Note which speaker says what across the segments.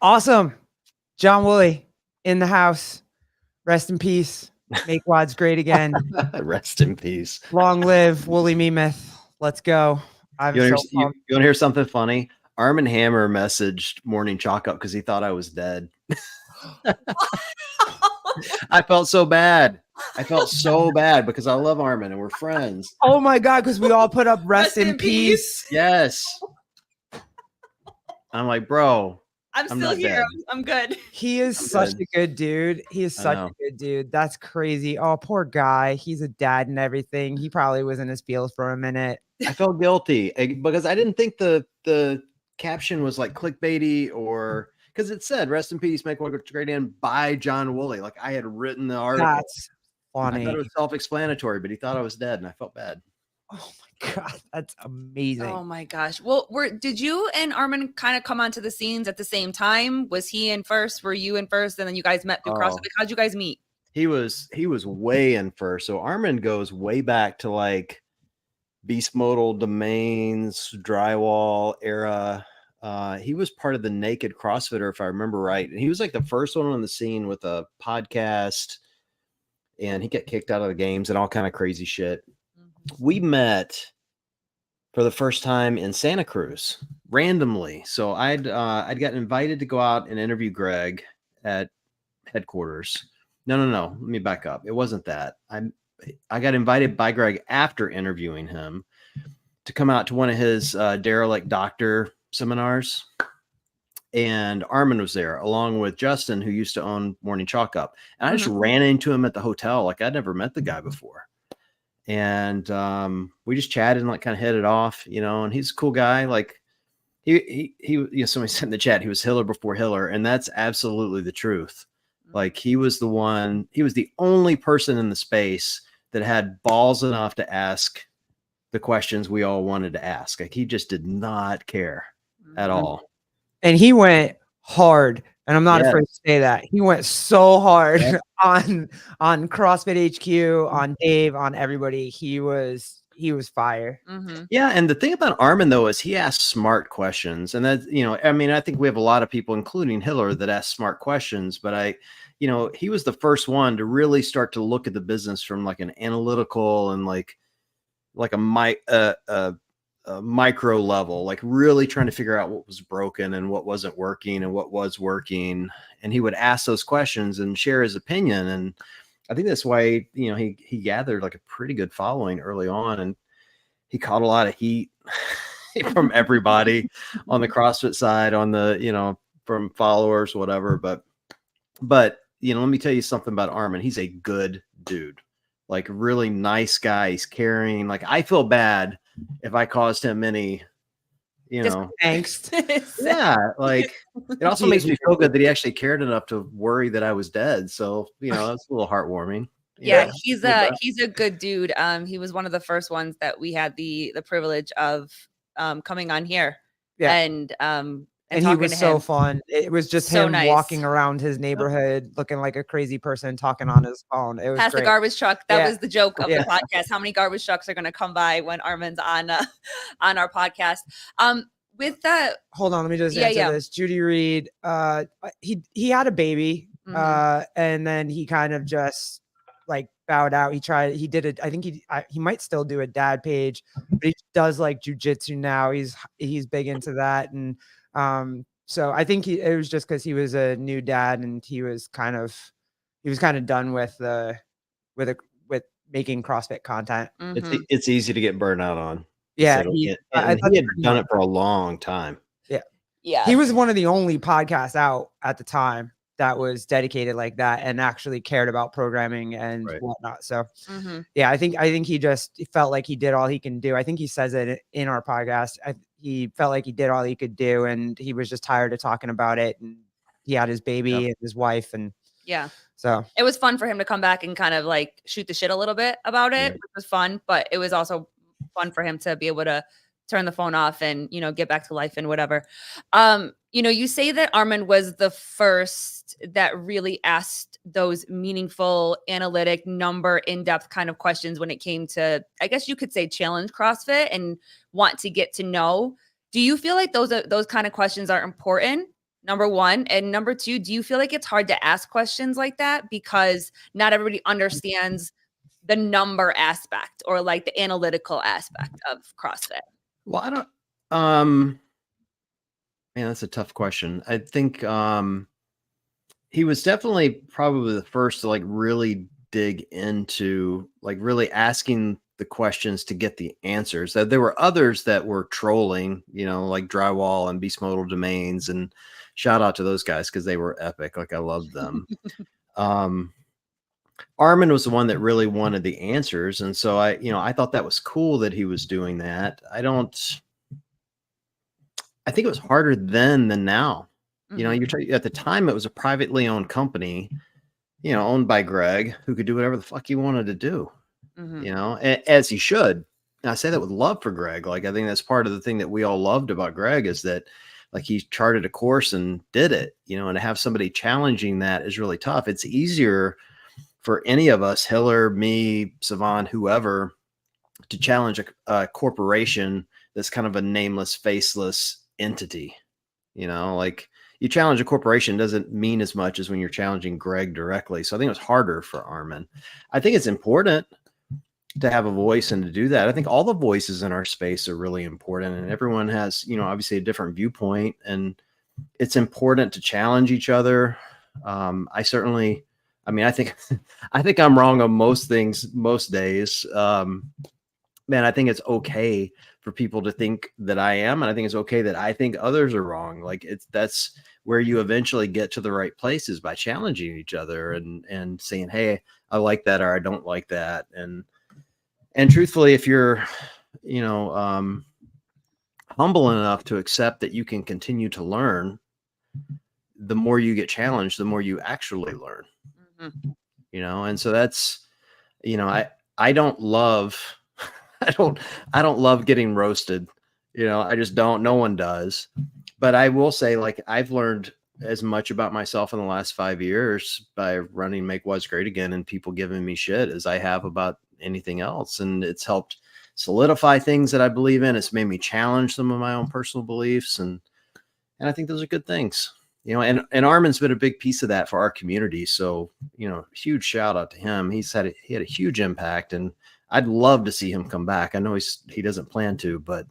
Speaker 1: Awesome. John Woolley in the house. Rest in peace. Make WODs great again.
Speaker 2: Rest in peace.
Speaker 1: Long live Wooly Meemeth. Let's go.
Speaker 2: You want to hear something funny? Arm & Hammer messaged Morning Chalk Up because he thought I was dead. I felt so bad. I felt so bad because I love Armin and we're friends.
Speaker 1: Oh my God, because we all put up rest in peace.
Speaker 2: Yes. I'm like, bro,
Speaker 3: I'm still here.
Speaker 2: Dead.
Speaker 3: I'm good.
Speaker 1: He is such a good dude. He is such a good dude. That's crazy. Oh, poor guy. He's a dad and everything. He probably was in his feels for a minute.
Speaker 2: I felt guilty because I didn't think the caption was like clickbaity or because it said rest in peace, make WOD great again by John Woolley. Like I had written the article.
Speaker 1: That's funny.
Speaker 2: I thought it was self-explanatory, but he thought I was dead and I felt bad.
Speaker 1: Oh my God, that's amazing.
Speaker 3: Oh my gosh. Well, did you and Armin kind of come onto the scenes at the same time? Was he in first? Were you in first? And then you guys met through CrossFit? How'd you guys meet?
Speaker 2: He was way in first. So Armin goes way back to like Beast Modal Domains, Drywall era. He was part of the Naked CrossFitter, if I remember right. And he was like the first one on the scene with a podcast. And he got kicked out of the games and all kind of crazy shit. We met for the first time in Santa Cruz randomly. So I'd gotten invited to go out and interview Greg at headquarters. No. Let me back up. It wasn't that. I got invited by Greg after interviewing him to come out to one of his derelict doctor seminars. And Armin was there along with Justin, who used to own Morning Chalk Up. And I just ran into him at the hotel. Like I'd never met the guy before. And we just chatted and like kind of hit it off, you know, and he's a cool guy. Like he you know, somebody said in the chat, he was Hiller before Hiller. And that's absolutely the truth. Like he was the only person in the space that had balls enough to ask the questions we all wanted to ask. Like he just did not care at all.
Speaker 1: And he went hard. And I'm not afraid to say that. He went so hard on CrossFit HQ, on Dave, on everybody. He was fire.
Speaker 2: Yeah. And the thing about Armin though, is he asks smart questions. And that, you know, I mean, I think we have a lot of people, including Hiller, that ask smart questions, but he was the first one to really start to look at the business from like an analytical and like a micro level, like really trying to figure out what was broken and what wasn't working and what was working. And he would ask those questions and share his opinion. And I think that's why, you know, he gathered like a pretty good following early on, and he caught a lot of heat from everybody on the CrossFit side, on the, you know, from followers, whatever. But, you know, let me tell you something about Armin. He's a good dude, like really nice guy. He's caring. Like I feel bad if I caused him any, you know,
Speaker 1: angst.
Speaker 2: Yeah. Like it also makes me feel good that he actually cared enough to worry that I was dead. So, you know, that's a little heartwarming.
Speaker 3: Yeah, he's a good dude. He was one of the first ones that we had the privilege of coming on here.
Speaker 1: Yeah.
Speaker 3: And
Speaker 1: he was so fun. It was just
Speaker 3: so
Speaker 1: him
Speaker 3: nice.
Speaker 1: walking around his neighborhood looking like a crazy person talking on his phone. It was
Speaker 3: past
Speaker 1: great.
Speaker 3: the garbage truck. That was the joke of the podcast. How many garbage trucks are going to come by when Armin's on our podcast? With that,
Speaker 1: hold on, let me just answer this. Judy Reed, he had a baby, and then he kind of just like bowed out. He did it. I think he might still do a dad page, but he does like jujitsu now. He's big into that. And so I think it was just because he was a new dad and he was kind of done with making CrossFit content.
Speaker 2: It's easy to get burnt out on.
Speaker 1: Yeah.
Speaker 2: He had done it for a long time.
Speaker 1: Yeah.
Speaker 3: Yeah.
Speaker 1: He was one of the only podcasts out at the time that was dedicated like that and actually cared about programming and whatnot. So yeah, I think he just felt like he did all he can do. I think he says it in our podcast. He felt like he did all he could do and he was just tired of talking about it. And he had his baby and his wife. And so
Speaker 3: it was fun for him to come back and kind of like shoot the shit a little bit about it, which was fun, but it was also fun for him to be able to turn the phone off and, you know, get back to life and whatever. You know, you say that Armin was the first that really asked those meaningful, analytic, number, in-depth kind of questions when it came to, I guess you could say, challenge CrossFit and want to get to know. Do you feel like those kind of questions are important number one? And number two, do you feel like it's hard to ask questions like that because not everybody understands the number aspect or like the analytical aspect of CrossFit?
Speaker 2: Well, I don't, man, that's a tough question. I think, he was definitely probably the first to like really dig into like really asking the questions to get the answers. That there were others that were trolling, you know, like Drywall and Beast Modal Domains, and shout out to those guys because they were epic. Like I loved them. Armin was the one that really wanted the answers, and so I thought that was cool that he was doing that. I think it was harder then than now. You know, at the time it was a privately owned company, you know, owned by Greg, who could do whatever the fuck he wanted to do, you know, as he should. And I say that with love for Greg. Like, I think that's part of the thing that we all loved about Greg is that like he charted a course and did it, you know, and to have somebody challenging that is really tough. It's easier for any of us, Hiller, me, Savan, whoever, to challenge a corporation that's kind of a nameless, faceless entity, you know, like, you challenge a corporation doesn't mean as much as when you're challenging Greg directly. So I think it was harder for Armin. I think it's important to have a voice and to do that. I think all the voices in our space are really important, and everyone has, you know, obviously a different viewpoint, and it's important to challenge each other. I think I'm wrong on most things, most days. Man, I think it's okay for people to think that I am. And I think it's okay that I think others are wrong. Like that's where you eventually get to the right places, by challenging each other and saying, hey, I like that, or I don't like that. And truthfully, if you're, you know, humble enough to accept that you can continue to learn, the more you get challenged, the more you actually learn, you know? And so that's, you know, I don't love, I don't love getting roasted. You know, I just don't. No one does. But I will say, like, I've learned as much about myself in the last 5 years by running Make Was Great Again and people giving me shit as I have about anything else. And it's helped solidify things that I believe in. It's made me challenge some of my own personal beliefs. And I think those are good things. You know, and Armin's been a big piece of that for our community. So, you know, huge shout out to him. He had a huge impact, and I'd love to see him come back. I know he doesn't plan to, but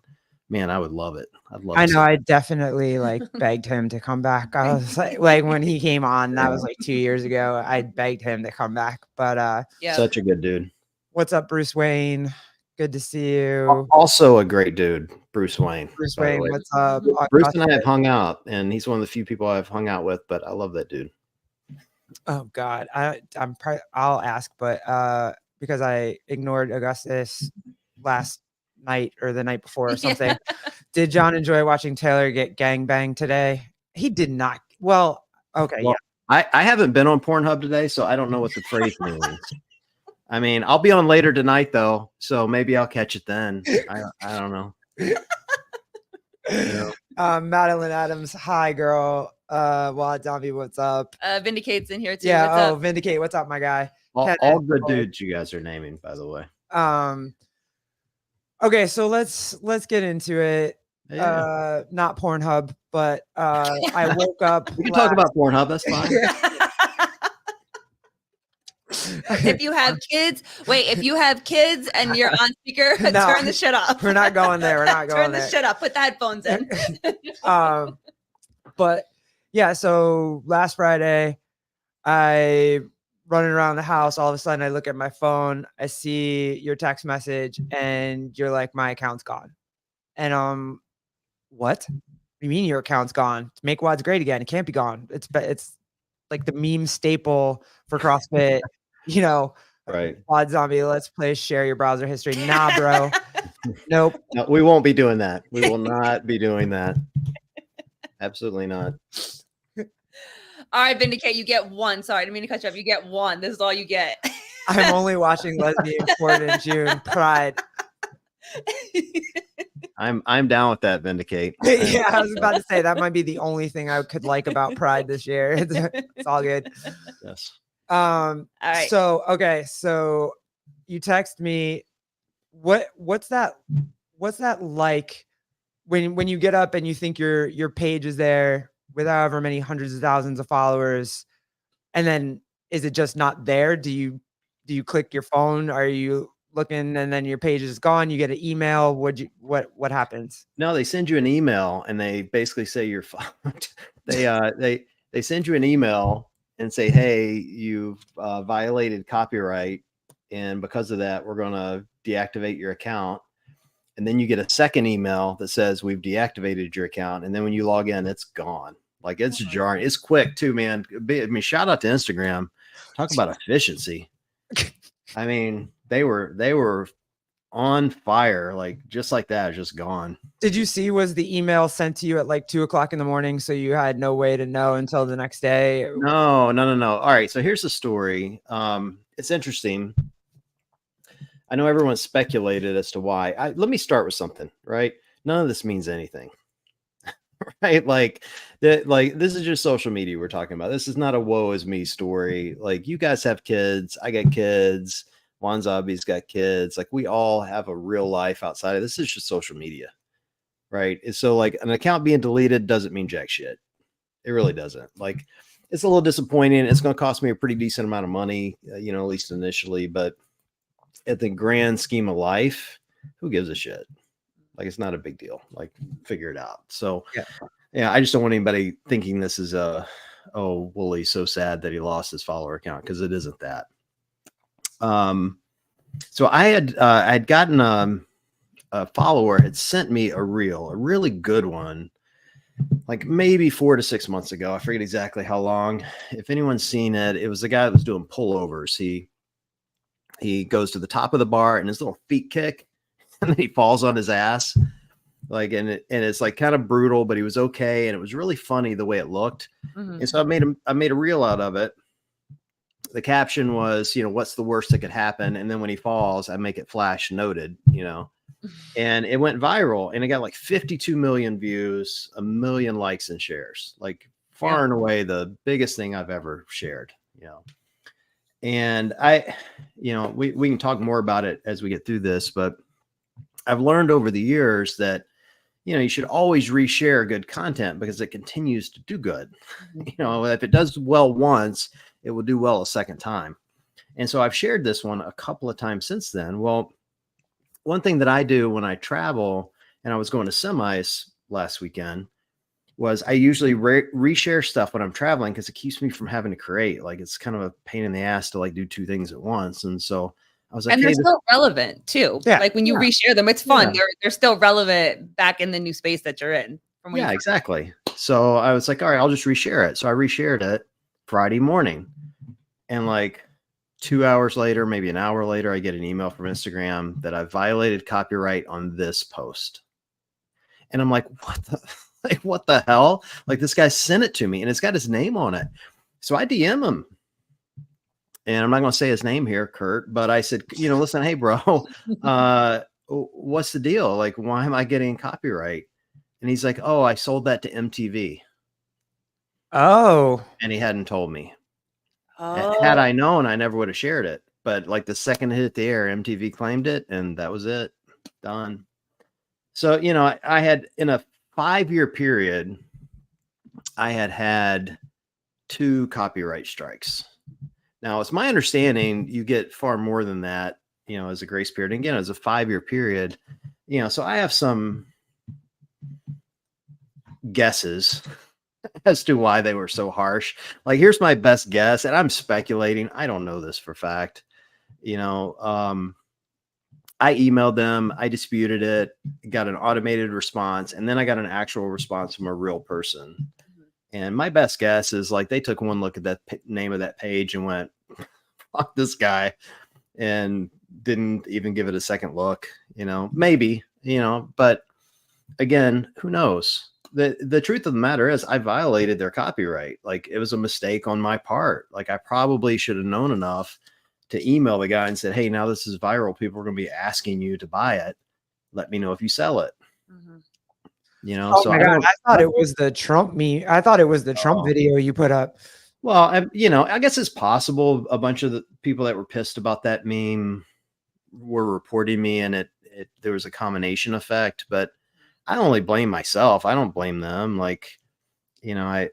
Speaker 2: man, I would love it.
Speaker 1: I know. I definitely like begged him to come back. I was like when he came on, that was like 2 years ago. I begged him to come back, but
Speaker 2: such a good dude.
Speaker 1: What's up, Bruce Wayne? Good to see you.
Speaker 2: Also a great dude, Bruce Wayne.
Speaker 1: Bruce Wayne, what's up?
Speaker 2: Bruce and I have hung out, and he's one of the few people I've hung out with, but I love that dude.
Speaker 1: Oh God, I'll ask, but because I ignored Augustus last night or the night before or something. Did John enjoy watching Taylor get gangbanged today? He did not. Well, okay. Well,
Speaker 2: yeah. I haven't been on Pornhub today, so I don't know what the phrase means. I mean, I'll be on later tonight though, so maybe I'll catch it then. I don't know. You
Speaker 1: know? Madeline Adams, hi girl. Wild Zombie, what's up?
Speaker 3: Vindicate's in here too.
Speaker 1: Yeah.
Speaker 3: What's up?
Speaker 1: Vindicate, what's up, my guy?
Speaker 2: All good dudes you guys are naming, by the way.
Speaker 1: Okay, so let's get into it.
Speaker 2: Yeah.
Speaker 1: Not Pornhub, but I woke up.
Speaker 2: We can talk about Pornhub. That's fine.
Speaker 3: If you have kids and you're on speaker, no, turn the shit up.
Speaker 1: We're not going there. We're not going there.
Speaker 3: Turn the shit up. Put the headphones in.
Speaker 1: But yeah, so last Friday, I running around the house. All of a sudden, I look at my phone. I see your text message, and you're like, "My account's gone." And what? What do you mean your account's gone? Make WODs great again. It can't be gone. It's like the meme staple for CrossFit. You know,
Speaker 2: right?
Speaker 1: WOD Zombie, let's play share your browser history. Nah, bro. Nope.
Speaker 2: No, we won't be doing that. We will not be doing that. Absolutely not.
Speaker 3: All right, Vindicate, you get one. Sorry, I didn't mean to cut you off. You get one. This is all you get.
Speaker 1: I'm only watching Lesbian Court in June. Pride.
Speaker 2: I'm down with that, Vindicate.
Speaker 1: Yeah, I was about to say that might be the only thing I could like about Pride this year. It's all good.
Speaker 2: Yes.
Speaker 3: All right.
Speaker 1: So okay, so you text me. What's that like when you get up and you think your page is there with however many hundreds of thousands of followers, and then is it just not there? Do you click your phone? Are you looking and then your page is gone? You get an email. What happens?
Speaker 2: No, they send you an email and they basically say you're fucked. They send you an email and say, hey, you've violated copyright, and because of that, we're going to deactivate your account. And then you get a second email that says we've deactivated your account, and then when you log in, it's gone. Like, it's jarring. It's quick too, man. I mean, shout out to Instagram. Talk about efficiency. I mean, they were on fire, like just like that, just gone.
Speaker 1: Did you see, was the email sent to you at like 2:00 in the morning, so you had no way to know until the next day?
Speaker 2: No. All right, so here's the story. It's interesting. I know everyone speculated as to why. Let me start with something, right? None of this means anything. Right? Like this is just social media we're talking about. This is not a woe is me story. Like, you guys have kids, I got kids, Wanzabi's got kids. Like, we all have a real life outside of this. Is just social media, right? And so, like, an account being deleted doesn't mean jack shit. It really doesn't. Like, it's a little disappointing. It's going to cost me a pretty decent amount of money, at least initially, but at the grand scheme of life, who gives a shit? Like, it's not a big deal. Like, figure it out. So yeah, I just don't want anybody thinking this is Woolie's so sad that he lost his follower account, because it isn't that. So I had gotten a follower had sent me a really good one, like maybe 4 to 6 months ago. I forget exactly how long. If anyone's seen it, it was the guy that was doing pullovers. He goes to the top of the bar and his little feet kick, and then he falls on his ass. Like, and it's like kind of brutal, but he was okay. And it was really funny the way it looked. Mm-hmm. And so I made a reel out of it. The caption was, what's the worst that could happen? And then when he falls, I make it flash noted, and it went viral, and it got like 52 million views, 1 million likes and shares, like far and away the biggest thing I've ever shared, And we can talk more about it as we get through this, but I've learned over the years that, you should always reshare good content because it continues to do good. If it does well once, it will do well a second time. And so I've shared this one a couple of times since then. Well, one thing that I do when I travel, and I was going to semis last weekend, was I usually reshare stuff when I'm traveling, because it keeps me from having to create. Like, it's kind of a pain in the ass to like do two things at once. And so I was like,
Speaker 3: and they're still relevant too. Yeah. Like, when you reshare them, it's fun. Yeah. They're still relevant back in the new space that you're in.
Speaker 2: Yeah, exactly. So I was like, all right, I'll just reshare it. So I reshared it Friday morning, and like 2 hours later, maybe an hour later, I get an email from Instagram that I violated copyright on this post. And I'm like, what the hell? Like, this guy sent it to me and it's got his name on it. So I DM him, and I'm not going to say his name here, Kurt, but I said, listen, hey bro, what's the deal? Like, why am I getting copyright? And he's like, oh, I sold that to MTV.
Speaker 1: Oh.
Speaker 2: And he hadn't told me. Oh. Had I known, I never would have shared it. But like, the second it hit the air, MTV claimed it, and that was it. Done. So, I had, in a 5-year period, I had 2 copyright strikes. Now, it's my understanding you get far more than that, as a grace period. And again, as a 5-year period, so I have some guesses as to why they were so harsh. Like, here's my best guess, and I'm speculating. I don't know this for fact. I emailed them, I disputed it, got an automated response, and then I got an actual response from a real person. And my best guess is, like, they took one look at that name of that page and went, fuck this guy, and didn't even give it a second look, maybe, but again, who knows? The truth of the matter is, I violated their copyright. Like, it was a mistake on my part. Like, I probably should have known enough to email the guy and said, hey, now this is viral. People are going to be asking you to buy it. Let me know if you sell it. Mm-hmm.
Speaker 1: Oh so my God, I thought it was the Trump meme. I thought it was the Trump video you put up.
Speaker 2: Well, I guess it's possible a bunch of the people that were pissed about that meme were reporting me, and there was a combination effect, but I only blame myself. I don't blame them. Like, you know,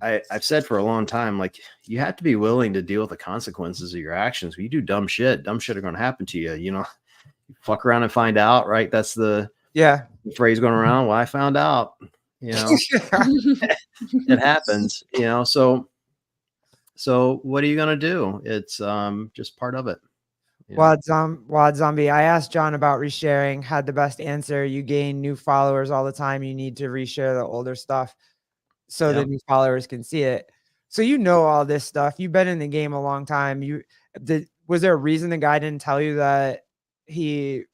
Speaker 2: I've said for a long time, like, you have to be willing to deal with the consequences of your actions. When you do dumb shit are going to happen to you. You know, you fuck around and find out, right? That's the phrase going around. Well, I found out, you know, it happens, you know, so what are you going to do? It's just part of it.
Speaker 1: Wad Zombie, I asked John about resharing, had the best answer. You gain new followers all the time. You need to reshare the older stuff so the new followers can see it. So you know all this stuff. You've been in the game a long time. Was there a reason the guy didn't tell you that he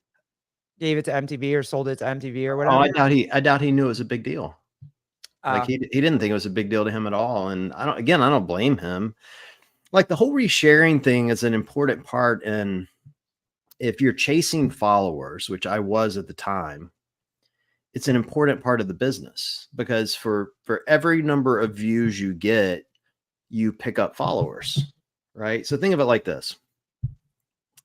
Speaker 1: gave it to MTV or sold it to MTV or whatever?
Speaker 2: Oh, I doubt he knew it was a big deal. Like he didn't think it was a big deal to him at all. And I don't blame him. Like, the whole resharing thing is an important part. And if you're chasing followers, which I was at the time, it's an important part of the business, because for every number of views you get, you pick up followers, right? So think of it like this.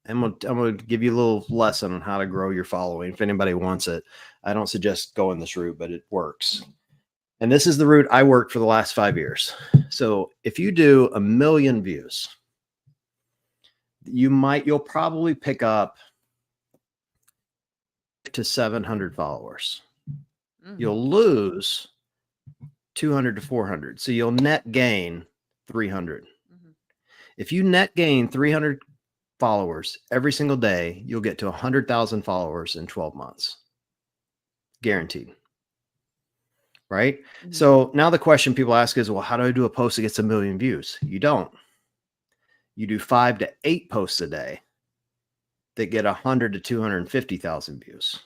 Speaker 2: I'm going to give you a little lesson on how to grow your following. If anybody wants it, I don't suggest going this route, but it works. And this is the route I worked for the last 5 years. So if you do 1 million views, you'll probably pick up to 700 followers. You'll lose 200 to 400. So you'll net gain 300. If you net gain 300 followers every single day, you'll get to 100,000 followers in 12 months. Guaranteed. Right? So now the question people ask is, well, how do I do a post that gets 1 million views? You don't. You do 5 to 8 posts a day that get 100 to 250,000 views.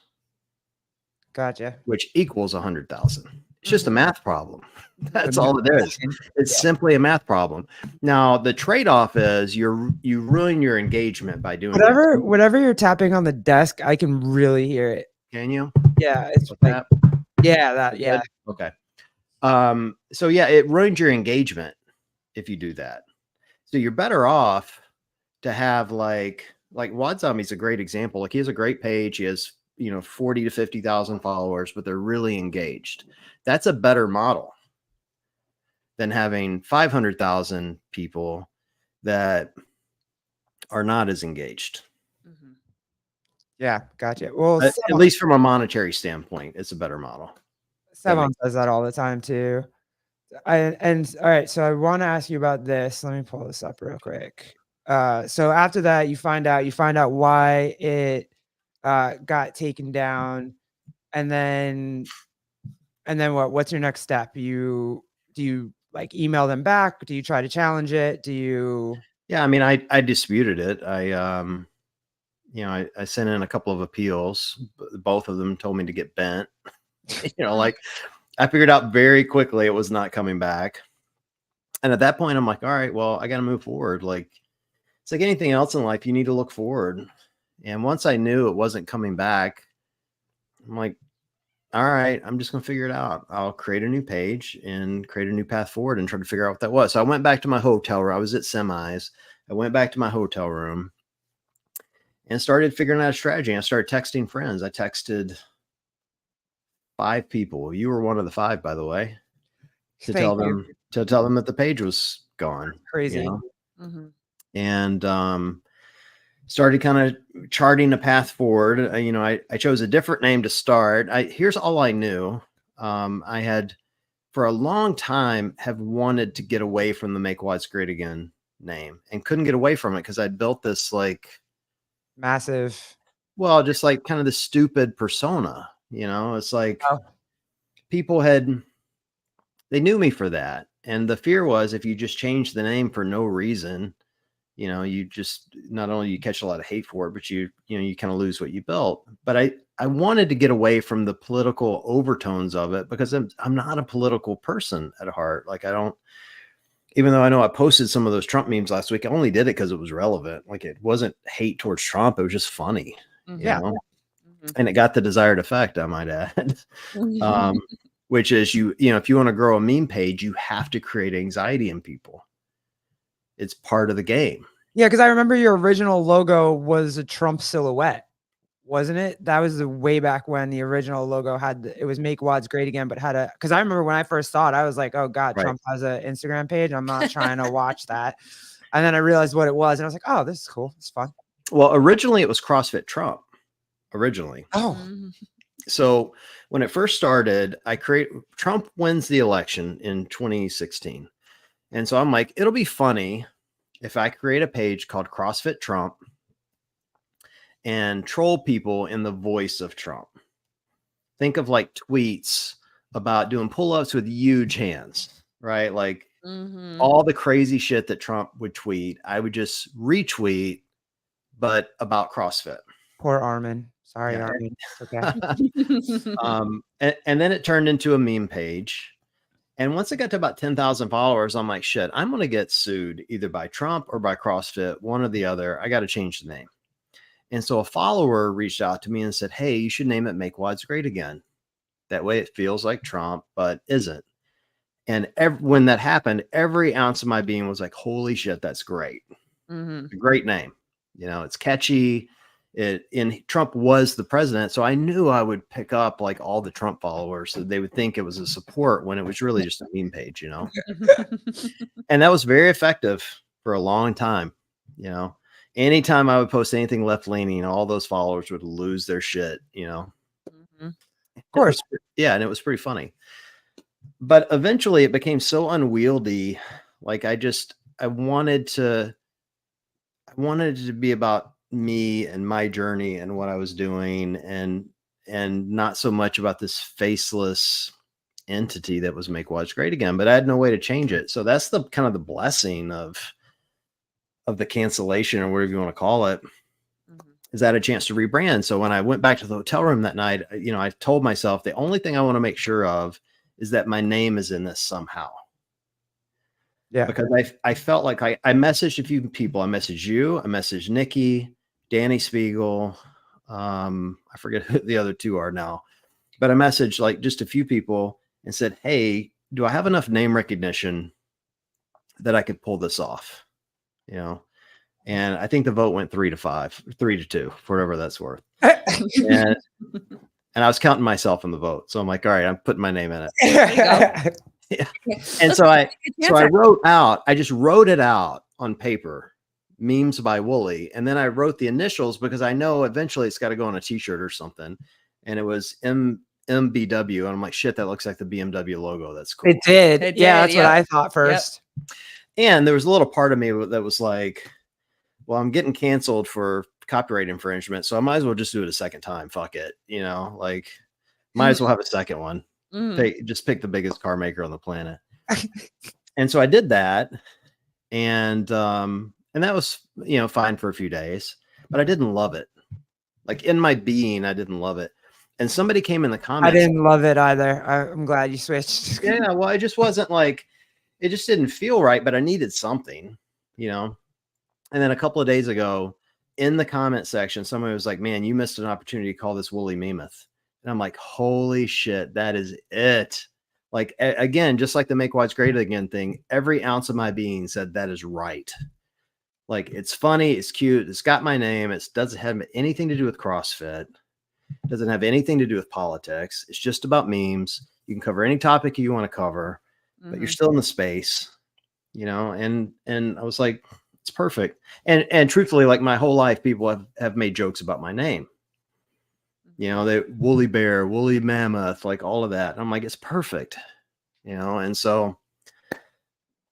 Speaker 1: Gotcha.
Speaker 2: Which equals 100,000. It's just a math problem. That's all it is. It's simply a math problem. Now, the trade-off is you ruin your engagement by doing
Speaker 1: whatever you're tapping on the desk, I can really hear it.
Speaker 2: Can you?
Speaker 1: Yeah, it's like that. Yeah.
Speaker 2: Okay. So yeah, it ruins your engagement if you do that. So you're better off to have like Wad Zombie's a great example. Like, he has a great page. He has 40 to 50,000 followers, but they're really engaged. That's a better model than having 500,000 people that are not as engaged.
Speaker 1: Yeah, gotcha. Well,
Speaker 2: at least from a monetary standpoint, it's a better model.
Speaker 1: Sevon says that all the time too. And all right, so I want to ask you about this. Let me pull this up real quick. So after that, you find out why it got taken down, and then what's your next step? Do you like email them back? Do you try to challenge it?
Speaker 2: Yeah, I mean, I disputed it. I sent in a couple of appeals. Both of them told me to get bent. Like, I figured out very quickly it was not coming back. And at that point, I'm like, all right, well, I got to move forward. Like, it's like anything else in life, you need to look forward. And once I knew it wasn't coming back, I'm like, all right, I'm just going to figure it out. I'll create a new page and create a new path forward and try to figure out what that was. So I went back to my hotel room. I was at Semis. I went back to my hotel room and started figuring out a strategy. I started texting friends. I texted 5 people. You were one of the 5, by the way, to tell them that the page was gone.
Speaker 1: Crazy.
Speaker 2: And started kind of charting a path forward. I chose a different name to start. Here's all I knew. I had, for a long time, have wanted to get away from the Make Wads Great Again name, and couldn't get away from it because I'd built this like
Speaker 1: massive,
Speaker 2: just like kind of the stupid persona. It's like people they knew me for that. And the fear was, if you just change the name for no reason, you just, not only you catch a lot of hate for it, but you kind of lose what you built. But I wanted to get away from the political overtones of it, because I'm not a political person at heart. Like, even though I know I posted some of those Trump memes last week, I only did it because it was relevant. Like, it wasn't hate towards Trump. It was just funny, you know? And it got the desired effect, I might add. Which is, if you want to grow a meme page, you have to create anxiety in people. It's part of the game.
Speaker 1: Yeah, because I remember your original logo was a Trump silhouette. wasn't it? That was the way back when the original logo it was Make Wads Great Again, but because I remember when I first saw it, I was like, oh God,
Speaker 2: Right.
Speaker 1: Trump has an Instagram page. I'm not trying to watch that. And then I realized what it was, and I was like, oh, this is cool. It's fun.
Speaker 2: Well, originally it was CrossFit Trump.
Speaker 1: Oh.
Speaker 2: So when it first started, Trump wins the election in 2016. And so I'm like, it'll be funny if I create a page called CrossFit Trump and troll people in the voice of Trump. Think of like tweets about doing pull-ups with huge hands, right? Like all the crazy shit that Trump would tweet, I would just retweet, but about CrossFit.
Speaker 1: Poor Armin. Sorry,
Speaker 2: Yeah.
Speaker 1: Armin. It's okay.
Speaker 2: And then it turned into a meme page. And once it got to about 10,000 followers, I'm like, shit, I'm going to get sued either by Trump or by CrossFit, one or the other. I got to change the name. And so a follower reached out to me and said, hey, you should name it Make Wads Great Again. That way it feels like Trump, but isn't. And when that happened, every ounce of my being was like, holy shit, that's great. A great name. You know, it's catchy. And Trump was the president. So I knew I would pick up like all the Trump followers, so they would think it was a support when it was really just a meme page, you know? And that was very effective for a long time. You know, anytime I would post anything left leaning, all those followers would lose their shit, you know?
Speaker 1: Of course.
Speaker 2: Yeah. And it was pretty funny. But eventually it became so unwieldy. Like I wanted it to be about me and my journey and what I was doing and not so much about this faceless entity that was Make Wads Great Again, but I had no way to change it. So that's the kind of the blessing of the cancellation or whatever you want to call it, is that a chance to rebrand. So when I went back to the hotel room that night, you know, I told myself the only thing I want to make sure of is that my name is in this somehow.
Speaker 1: Yeah.
Speaker 2: Because I felt like I messaged a few people. I messaged you, I messaged Nikki, Danny Spiegel. I forget who the other two are now, but I messaged like just a few people and said, hey, do I have enough name recognition that I could pull this off? You know, and I think the vote went 3-2, for whatever that's worth. And I was counting myself in the vote. So I'm like, all right, I'm putting my name in it. Yeah. And so I just wrote it out on paper, memes by Wooly. And then I wrote the initials because I know eventually it's got to go on a t-shirt or something. And it was MBW. And I'm like, shit, that looks like the BMW logo. That's cool.
Speaker 1: It did. Yeah, that's what I thought first.
Speaker 2: Yep. And there was a little part of me that was like, well, I'm getting canceled for copyright infringement, so I might as well just do it a second time. Fuck it. You know, like might as well have a second one. Just pick the biggest car maker on the planet. And so I did that. And that was, you know, fine for a few days, but I didn't love it. Like in my being, I didn't love it. And somebody came in the comments.
Speaker 1: I didn't love it either. I'm glad you switched.
Speaker 2: Yeah. Well, it just wasn't like, it just didn't feel right, but I needed something, you know? And then a couple of days ago in the comment section, somebody was like, man, you missed an opportunity to call this Woolly Mammoth. And I'm like, holy shit, that is it. Like, again, just like the Make Wads Great Again thing, every ounce of my being said that is right. Like, it's funny, it's cute, it's got my name, it doesn't have anything to do with CrossFit, it doesn't have anything to do with politics, it's just about memes. You can cover any topic you want to cover, but you're still in the space, you know? And I was like, it's perfect. And truthfully, like my whole life, people have made jokes about my name. You know, they Woolly Bear, Woolly Mammoth, like all of that. And I'm like, it's perfect, you know? And so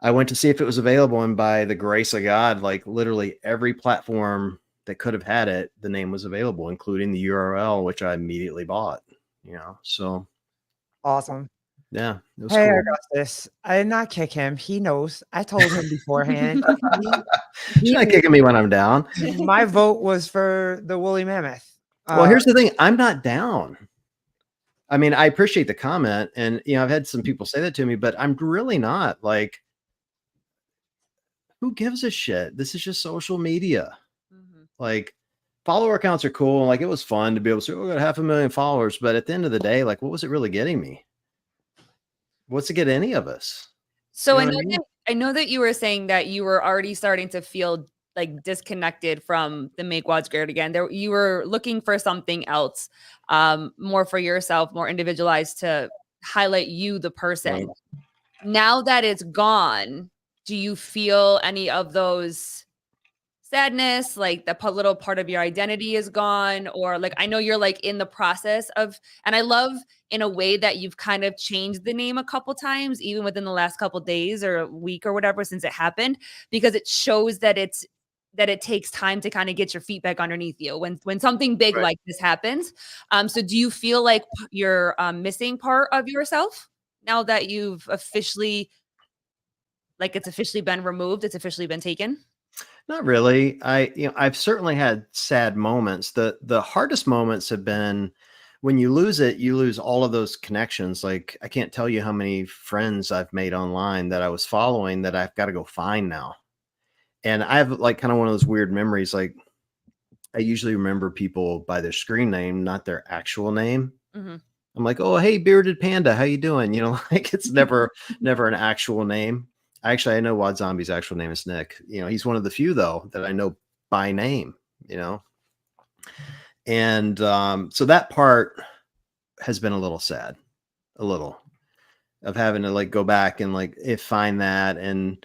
Speaker 2: I went to see if it was available. And by the grace of God, like literally every platform that could have had it, the name was available, including the URL, which I immediately bought, you know? So
Speaker 1: awesome.
Speaker 2: Yeah. It was
Speaker 1: hey,
Speaker 2: cool.
Speaker 1: Augustus, I did not kick him. He knows. I told him beforehand.
Speaker 2: He's not kicking me when I'm down.
Speaker 1: My vote was for the Woolly Mammoth.
Speaker 2: Well, here's the thing. I'm not down. I mean, I appreciate the comment. And, you know, I've had some people say that to me, but I'm really not. Like, who gives a shit? This is just social media. Like, follower accounts are cool. Like, it was fun to be able to say, oh, we got 500,000 followers. But at the end of the day, like, what was it really getting me? What's it get any of us?
Speaker 3: So
Speaker 2: You know what I mean?
Speaker 3: I know that you were saying that you were already starting to feel like disconnected from the Make Wads Great Again. There, you were looking for something else, more for yourself, more individualized to highlight you, the person.
Speaker 2: Right.
Speaker 3: Now that it's gone, do you feel any of those sadness, like the little part of your identity is gone? Or like, I know you're like in the process of, and I love in a way that you've kind of changed the name a couple times, even within the last couple days or a week or whatever since it happened, because it shows that it takes time to kind of get your feet back underneath you when something big
Speaker 2: Right.
Speaker 3: like this happens. So do you feel like you're missing part of yourself now that you've officially, like it's officially been removed, it's officially been taken?
Speaker 2: Not really. I've certainly had sad moments. The hardest moments have been when you lose it, you lose all of those connections. Like I can't tell you how many friends I've made online that I was following that I've got to go find now. And I have like kind of one of those weird memories. Like I usually remember people by their screen name, not their actual name.
Speaker 3: Mm-hmm.
Speaker 2: I'm like, oh, hey, bearded panda, how you doing? You know, like it's never an actual name. Actually, I know Wad Zombie's actual name is Nick. You know, he's one of the few though that I know by name. You know, and so that part has been a little sad, a little of having to like go back and like find that and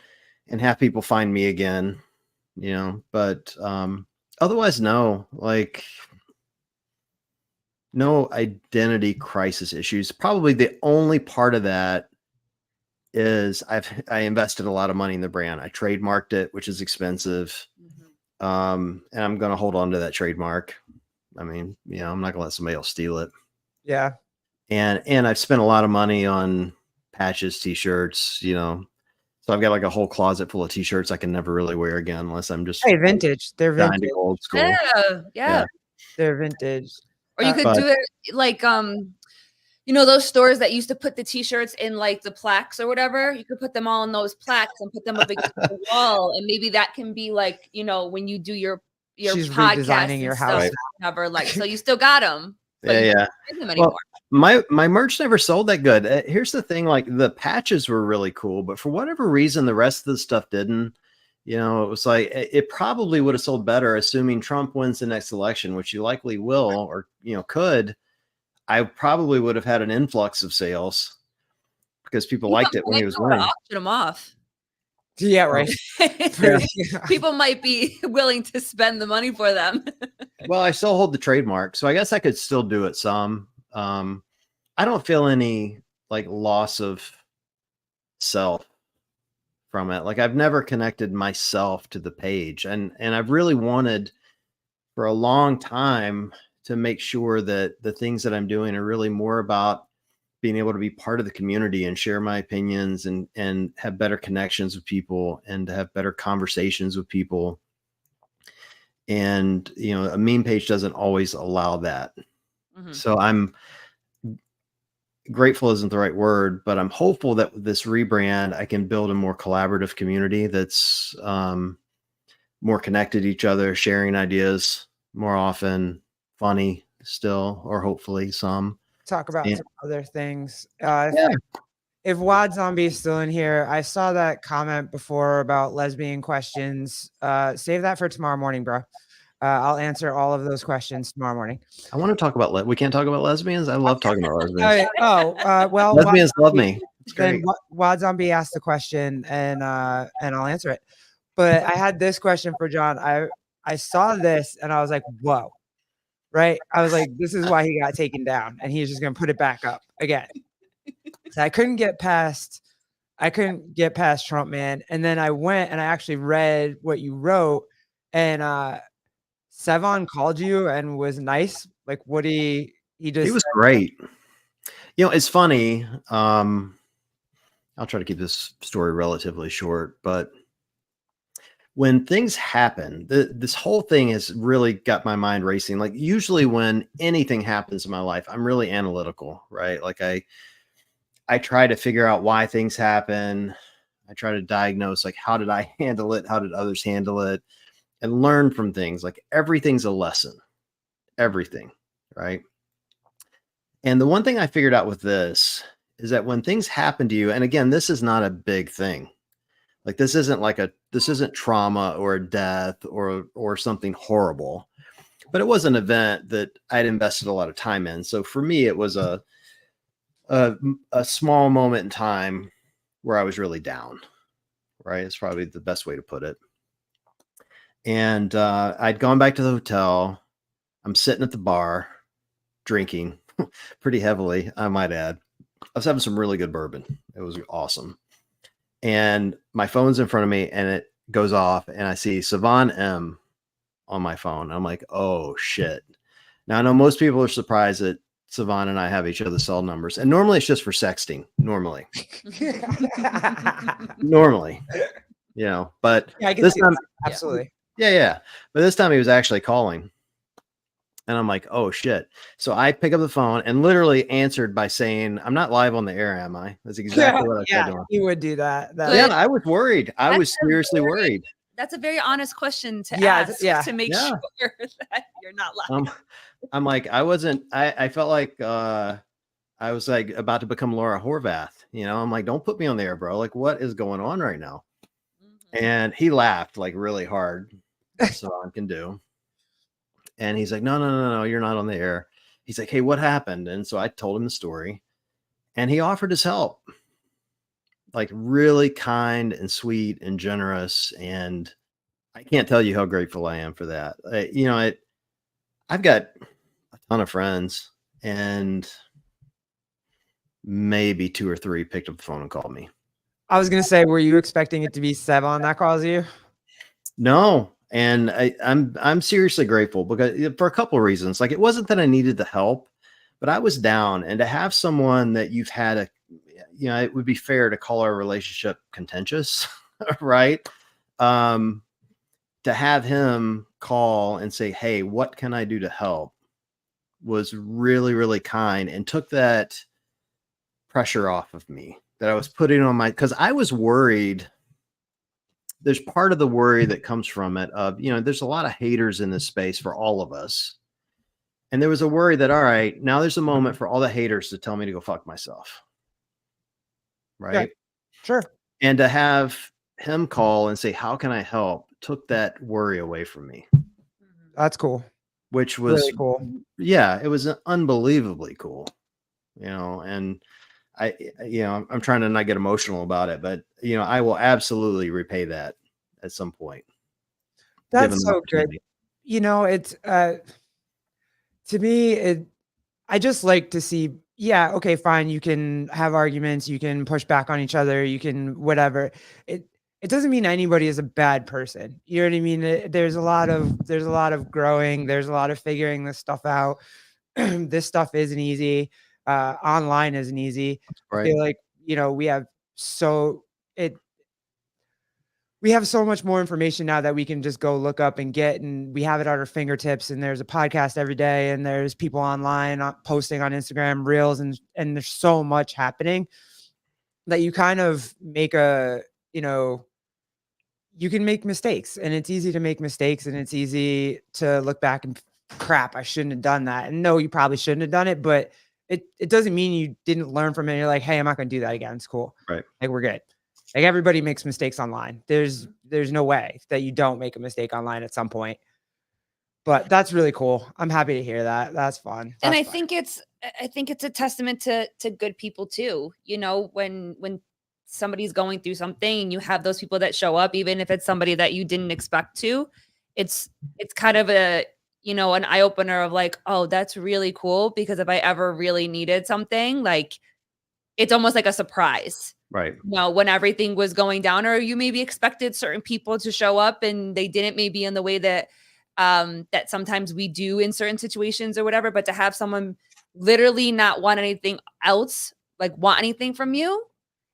Speaker 2: have people find me again. You know, but otherwise, no, like no identity crisis issues. Probably the only part of that is I invested a lot of money in the brand. I trademarked it, which is expensive. And I'm going to hold on to that trademark. I mean, you know, I'm not gonna let somebody else steal it.
Speaker 1: Yeah.
Speaker 2: And I've spent a lot of money on patches, t-shirts, you know, so I've got like a whole closet full of t-shirts I can never really wear again unless I'm just
Speaker 1: vintage. They're
Speaker 2: dying
Speaker 1: vintage.
Speaker 2: to go old school.
Speaker 3: Yeah.
Speaker 1: They're vintage.
Speaker 3: Or you could do it like you know, those stores that used to put the t-shirts in like the plaques or whatever, you could put them all in those plaques and put them up against the wall. And maybe that can be like, you know, when you do your
Speaker 1: She's
Speaker 3: podcast
Speaker 1: redesigning
Speaker 3: and
Speaker 1: your
Speaker 3: stuff,
Speaker 1: house.
Speaker 2: Right.
Speaker 3: whatever, like, so you still got them.
Speaker 2: Yeah.
Speaker 3: Them anymore.
Speaker 2: Well, my merch never sold that good. Here's the thing, like the patches were really cool, but for whatever reason, the rest of the stuff didn't. You know, it was like it probably would have sold better, assuming Trump wins the next election, which he likely will, or you know, could. I probably would have had an influx of sales because people liked it when he was winning.
Speaker 3: Auction them off.
Speaker 1: Yeah, right.
Speaker 3: People might be willing to spend the money for them.
Speaker 2: Well, I still hold the trademark, so I guess I could still do it some. I don't feel any like loss of self from it. Like I've never connected myself to the page, and I've really wanted for a long time to make sure that the things that I'm doing are really more about being able to be part of the community and share my opinions and have better connections with people and to have better conversations with people. And, you know, a meme page doesn't always allow that. Mm-hmm. So I'm grateful isn't the right word, but I'm hopeful that with this rebrand, I can build a more collaborative community that's more connected to each other, sharing ideas more often, funny still, or hopefully some.
Speaker 1: Talk about some other things. If Wad Zombie is still in here, I saw that comment before about lesbian questions. Save that for tomorrow morning, bro. I'll answer all of those questions tomorrow morning.
Speaker 2: I want to talk about we can't talk about lesbians. I love talking about lesbians.
Speaker 1: Well,
Speaker 2: lesbians love me. It's great.
Speaker 1: Then Wad Zombie asked the question, and I'll answer it. But I had this question for John. I saw this and I was like, whoa, right? I was like, this is why he got taken down, and he's just gonna put it back up again. So I couldn't get past Trump, man. And then I went and I actually read what you wrote, and Sevon called you and was nice. Like, what he was
Speaker 2: great. You know, it's funny. I'll try to keep this story relatively short, but when things happen, this whole thing has really got my mind racing. Like usually when anything happens in my life, I'm really analytical, right? Like I try to figure out why things happen. I try to diagnose, like, how did I handle it? How did others handle it? And learn from things. Like everything's a lesson, everything, right? And the one thing I figured out with this is that when things happen to you, and again, this is not a big thing, Like this isn't trauma or a death or something horrible, but it was an event that I'd invested a lot of time in. So for me, it was a small moment in time where I was really down, right? It's probably the best way to put it. And I'd gone back to the hotel. I'm sitting at the bar drinking pretty heavily, I might add. I was having some really good bourbon. It was awesome. And my phone's in front of me and it goes off and I see Savon M on my phone. I'm like, oh shit. Now I know most people are surprised that Savon and I have each other's cell numbers. And normally it's just for sexting. Normally, you know, but
Speaker 1: Yeah, I can
Speaker 2: this
Speaker 1: see
Speaker 2: time,
Speaker 1: that. Absolutely.
Speaker 2: yeah. But this time he was actually calling. And I'm like, oh shit. So I pick up the phone and literally answered by saying, I'm not live on the air, am I? That's exactly what I said to him.
Speaker 1: You would do that.
Speaker 2: Yeah, I was worried. I was seriously worried.
Speaker 3: That's a very honest question to ask to make sure that you're not lying.
Speaker 2: I'm like, I felt like I was like about to become Laura Horvath, you know. I'm like, don't put me on the air, bro. Like, what is going on right now? Mm-hmm. And he laughed like really hard, so I can do. And he's like, no, you're not on the air. He's like, hey, what happened? And so I told him the story and he offered his help. Like really kind and sweet and generous. And I can't tell you how grateful I am for that. I've got a ton of friends and maybe 2 or 3 picked up the phone and called me.
Speaker 1: I was going to say, were you expecting it to be Sevon that calls you?
Speaker 2: No. And I'm seriously grateful because for a couple of reasons. Like it wasn't that I needed the help, but I was down, and to have someone that you've had it would be fair to call our relationship contentious, right? To have him call and say, hey, what can I do to help, was really, really kind and took that pressure off of me that I was putting on because I was worried. There's part of the worry that comes from it of, there's a lot of haters in this space for all of us. And there was a worry that, all right, now there's a moment for all the haters to tell me to go fuck myself. Right.
Speaker 1: Yeah, sure.
Speaker 2: And to have him call and say, how can I help, took that worry away from me.
Speaker 1: That's cool.
Speaker 2: Which was
Speaker 1: really cool.
Speaker 2: Yeah, it was unbelievably cool. And I'm trying to not get emotional about it, but I will absolutely repay that at some point.
Speaker 1: That's so good. It's to me, I just like to see, yeah, okay, fine. You can have arguments, you can push back on each other, you can whatever. It doesn't mean anybody is a bad person. You know what I mean? There's a lot of growing, there's a lot of figuring this stuff out. This stuff isn't easy. Online isn't easy. Right. I feel like, we have so much more information now that we can just go look up and get, and we have it at our fingertips, and there's a podcast every day, and there's people online posting on Instagram Reels, and there's so much happening that you kind of make you can make mistakes, and it's easy to make mistakes, and it's easy to look back and crap, I shouldn't have done that. And no, you probably shouldn't have done it, but it doesn't mean you didn't learn from it. You're like, hey, I'm not going to do that again. It's cool.
Speaker 2: Right.
Speaker 1: Like, we're good. Like, everybody makes mistakes online. There's no way that you don't make a mistake online at some point. But that's really cool. I'm happy to hear that. That's fun.
Speaker 3: And I think it's a testament to good people too. When somebody's going through something and you have those people that show up, even if it's somebody that you didn't expect to, it's kind of a, an eye opener of like, oh, that's really cool. Because if I ever really needed something, like, it's almost like a surprise.
Speaker 2: Right.
Speaker 3: When everything was going down, or you maybe expected certain people to show up and they didn't, maybe in the way that that sometimes we do in certain situations or whatever, but to have someone literally not want anything else, like want anything from you,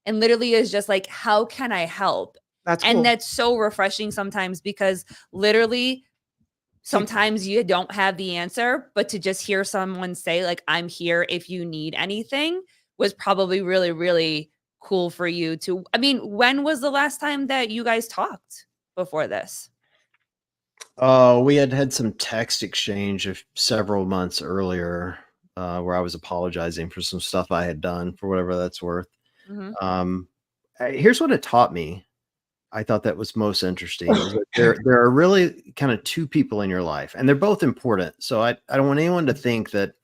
Speaker 3: and literally is just like, how can I help?
Speaker 1: That's cool.
Speaker 3: And that's so refreshing sometimes, because literally sometimes you don't have the answer, but to just hear someone say like, I'm here if you need anything, was probably really, really cool for you to. I mean, when was the last time that you guys talked before this?
Speaker 2: We had some text exchange of several months earlier, where I was apologizing for some stuff I had done, for whatever that's worth. Mm-hmm. Here's what it taught me. I thought that was most interesting. Is that there are really kind of two people in your life, and they're both important. So I don't want anyone to think that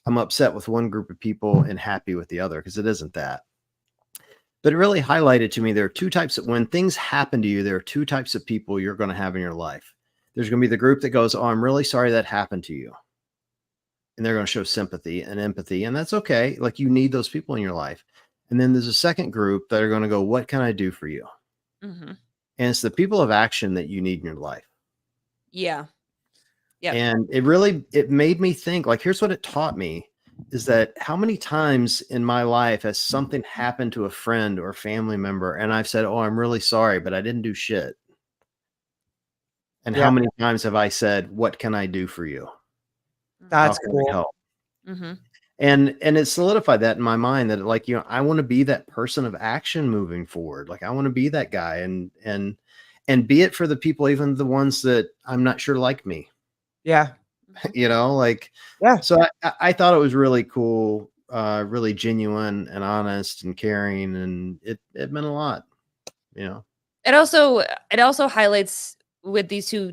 Speaker 2: I'm upset with one group of people and happy with the other, because it isn't that. But it really highlighted to me there are two types of, when things happen to you, there are two types of people you're going to have in your life. There's going to be the group that goes, "Oh, I'm really sorry that happened to you." And they're going to show sympathy and empathy, and that's okay. Like, you need those people in your life. And then there's a second group that are going to go, "What can I do for you?"
Speaker 3: Mm-hmm.
Speaker 2: And it's the people of action that you need in your life.
Speaker 3: Yeah. Yeah.
Speaker 2: And it made me think, like, here's what it taught me, is that how many times in my life has something happened to a friend or family member and I've said, "Oh, I'm really sorry, but I didn't do shit." And how many times have I said, "What can I do for you?
Speaker 1: That's
Speaker 2: How can I
Speaker 1: cool.
Speaker 2: help?"
Speaker 3: Mm-hmm.
Speaker 2: And it solidified that in my mind, that, like, I want to be that person of action moving forward. Like, I want to be that guy, and be it for the people, even the ones that I'm not sure like me.
Speaker 1: Yeah.
Speaker 2: Like,
Speaker 1: yeah.
Speaker 2: So I thought it was really cool, really genuine and honest and caring, and it meant a lot.
Speaker 3: It also highlights with these two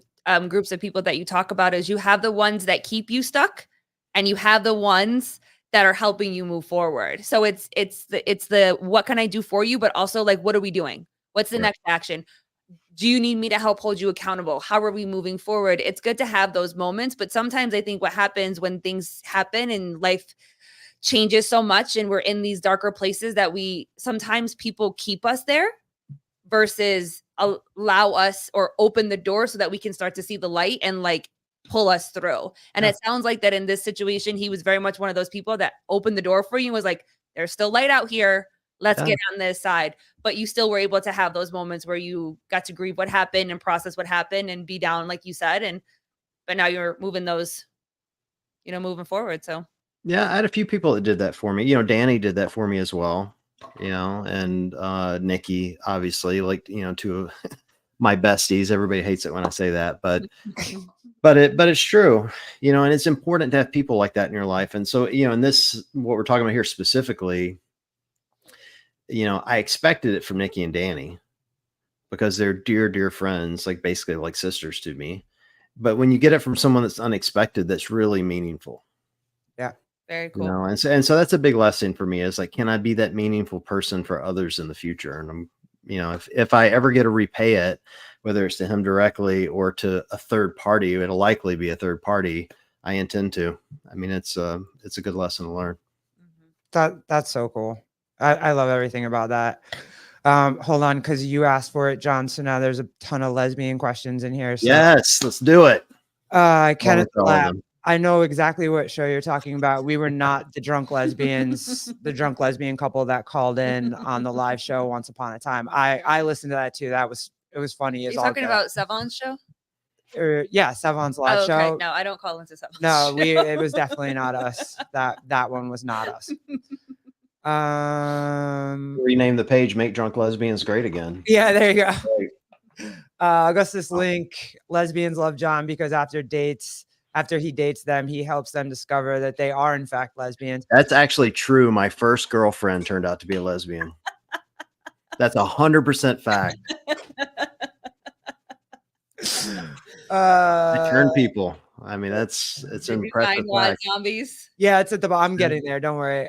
Speaker 3: groups of people that you talk about, is you have the ones that keep you stuck, and you have the ones that are helping you move forward. So it's the what can I do for you, but also, like, what are we doing? What's the next action? Do you need me to help hold you accountable? How are we moving forward? It's good to have those moments, but sometimes I think what happens when things happen and life changes so much and we're in these darker places, that sometimes people keep us there versus allow us or open the door so that we can start to see the light and, like, pull us through. And it sounds like that in this situation, he was very much one of those people that opened the door for you and was like, "There's still light out here. Let's get on this side." But you still were able to have those moments where you got to grieve what happened and process what happened and be down, like you said. But now you're moving those, moving forward. So
Speaker 2: yeah, I had a few people that did that for me. Danny did that for me as well. And Nikki, obviously, like, two of my besties. Everybody hates it when I say that, but it's true, and it's important to have people like that in your life. And so, in this, what we're talking about here specifically, I expected it from Nikki and Danny, because they're dear, dear friends, like basically like sisters to me. But when you get it from someone that's unexpected, that's really meaningful.
Speaker 1: Yeah.
Speaker 3: Very cool.
Speaker 2: And so that's a big lesson for me, is like, can I be that meaningful person for others in the future? And I'm, if I ever get to repay it, whether it's to him directly or to a third party, it'll likely be a third party. I intend to. I mean, it's a good lesson to learn.
Speaker 1: That's so cool. I love everything about that. Hold on, because you asked for it, John. So now there's a ton of lesbian questions in here. So.
Speaker 2: Yes, let's do it.
Speaker 1: Kenneth Lab, I know exactly what show you're talking about. We were not the drunk lesbians, the drunk lesbian couple that called in on the live show once upon a time. I listened to that too. It was funny.
Speaker 3: You're talking about Savon's show?
Speaker 1: Yeah, Savon's live show.
Speaker 3: No, I don't call into Savon's.
Speaker 1: No, it was definitely not us. That one was not us.
Speaker 2: Rename the page, Make Drunk Lesbians Great Again.
Speaker 1: Yeah, there you go. Augustus Link, lesbians love John because after he dates them, he helps them discover that they are in fact lesbians.
Speaker 2: That's actually true. My first girlfriend turned out to be a lesbian. That's 100% fact. I turn people. I mean, it's impressive.
Speaker 3: Zombies.
Speaker 1: Yeah, it's at the bottom. I'm getting there. Don't worry.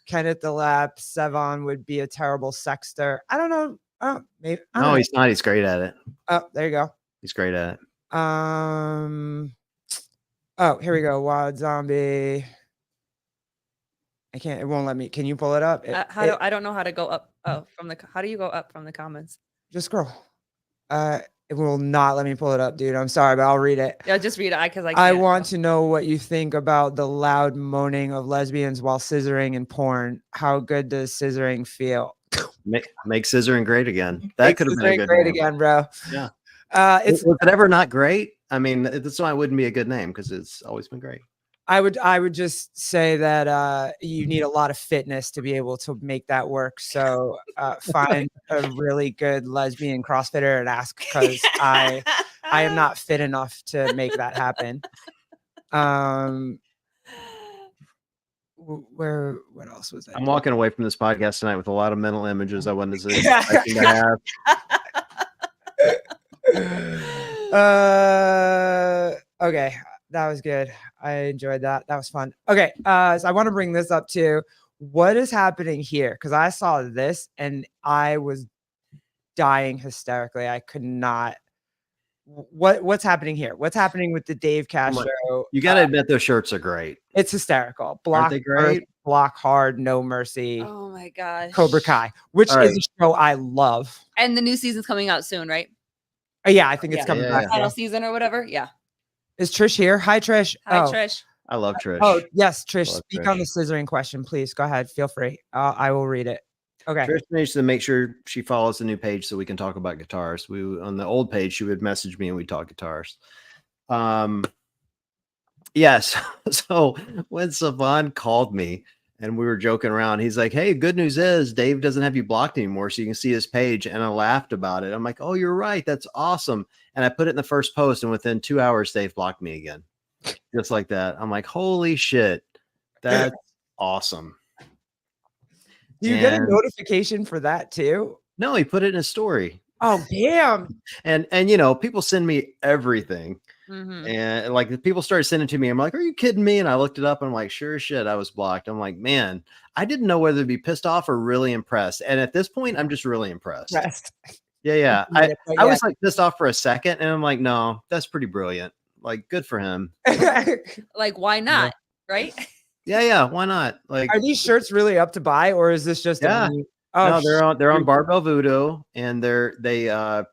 Speaker 1: Kenneth the Lap, Sevon would be a terrible sexter. I don't know. Oh, maybe.
Speaker 2: No, he's not. He's great at it.
Speaker 1: Oh, there you go.
Speaker 2: He's great at it.
Speaker 1: Oh, here we go. Wild Zombie. It won't let me. Can you pull it up?
Speaker 3: I don't know how to go up. Oh, how do you go up from the comments?
Speaker 1: Just scroll. It will not let me pull it up, dude. I'm sorry, but I'll read it.
Speaker 3: Yeah, just read it because
Speaker 1: I want to know what you think about the loud moaning of lesbians while scissoring in porn. How good does scissoring feel?
Speaker 2: Make scissoring great again. That could have been a good
Speaker 1: great
Speaker 2: name.
Speaker 1: again, bro.
Speaker 2: Yeah.
Speaker 1: Was
Speaker 2: it ever not great? I mean, that's why it wouldn't be a good name, because it's always been great.
Speaker 1: I would just say that you need a lot of fitness to be able to make that work. So find a really good lesbian CrossFitter and ask, because I am not fit enough to make that happen. What else was that?
Speaker 2: I'm walking away from this podcast tonight with a lot of mental images I wasn't expecting to have.
Speaker 1: Okay, that was good. I enjoyed that. That was fun. Okay, so I want to bring this up too. What is happening here? Because I saw this and I was dying hysterically. I could not. What's happening here? What's happening with the Dave Castro?
Speaker 2: You got to admit those shirts are great.
Speaker 1: It's hysterical.
Speaker 2: Aren't they great?
Speaker 1: Block hard, no mercy.
Speaker 3: Oh my gosh.
Speaker 1: Cobra Kai, which is a show I love.
Speaker 3: And the new season's coming out soon, right?
Speaker 1: Yeah, I think it's coming back.
Speaker 3: Final season or whatever. Yeah.
Speaker 1: Is Trish here? Hi, Trish.
Speaker 3: Hi, Trish.
Speaker 2: I love Trish.
Speaker 1: Oh, yes, Trish. Speak on the scissoring question, please. Go ahead. Feel free. I will read it. Okay.
Speaker 2: Trish needs to make sure she follows the new page so we can talk about guitars. On the old page, she would message me and we'd talk guitars. Yes. So when Savon called me and we were joking around, he's like, "Hey, good news is Dave doesn't have you blocked anymore, so you can see his page." And I laughed about it. I'm like, "Oh, you're right. That's awesome." And I put it in the first post, and within 2 hours, Dave blocked me again. Just like that. I'm like, holy shit. That's awesome.
Speaker 1: Do you get a notification for that too?
Speaker 2: No, he put it in his story.
Speaker 1: Oh, damn.
Speaker 2: And you know, people send me everything. And like the people started sending to me. I'm like, are you kidding me? And I looked it up and I'm like, sure as shit, I was blocked. I'm like, man, I didn't know whether to be pissed off or really impressed. And at this point, I'm just really impressed. Yeah. I was like pissed off for a second and I'm like, no, that's pretty brilliant. Like, good for him.
Speaker 3: Like, why not? Yeah. Right?
Speaker 2: Yeah. Why not? Like,
Speaker 1: are these shirts really up to buy or is this just
Speaker 2: no, they're on Barbell Voodoo and they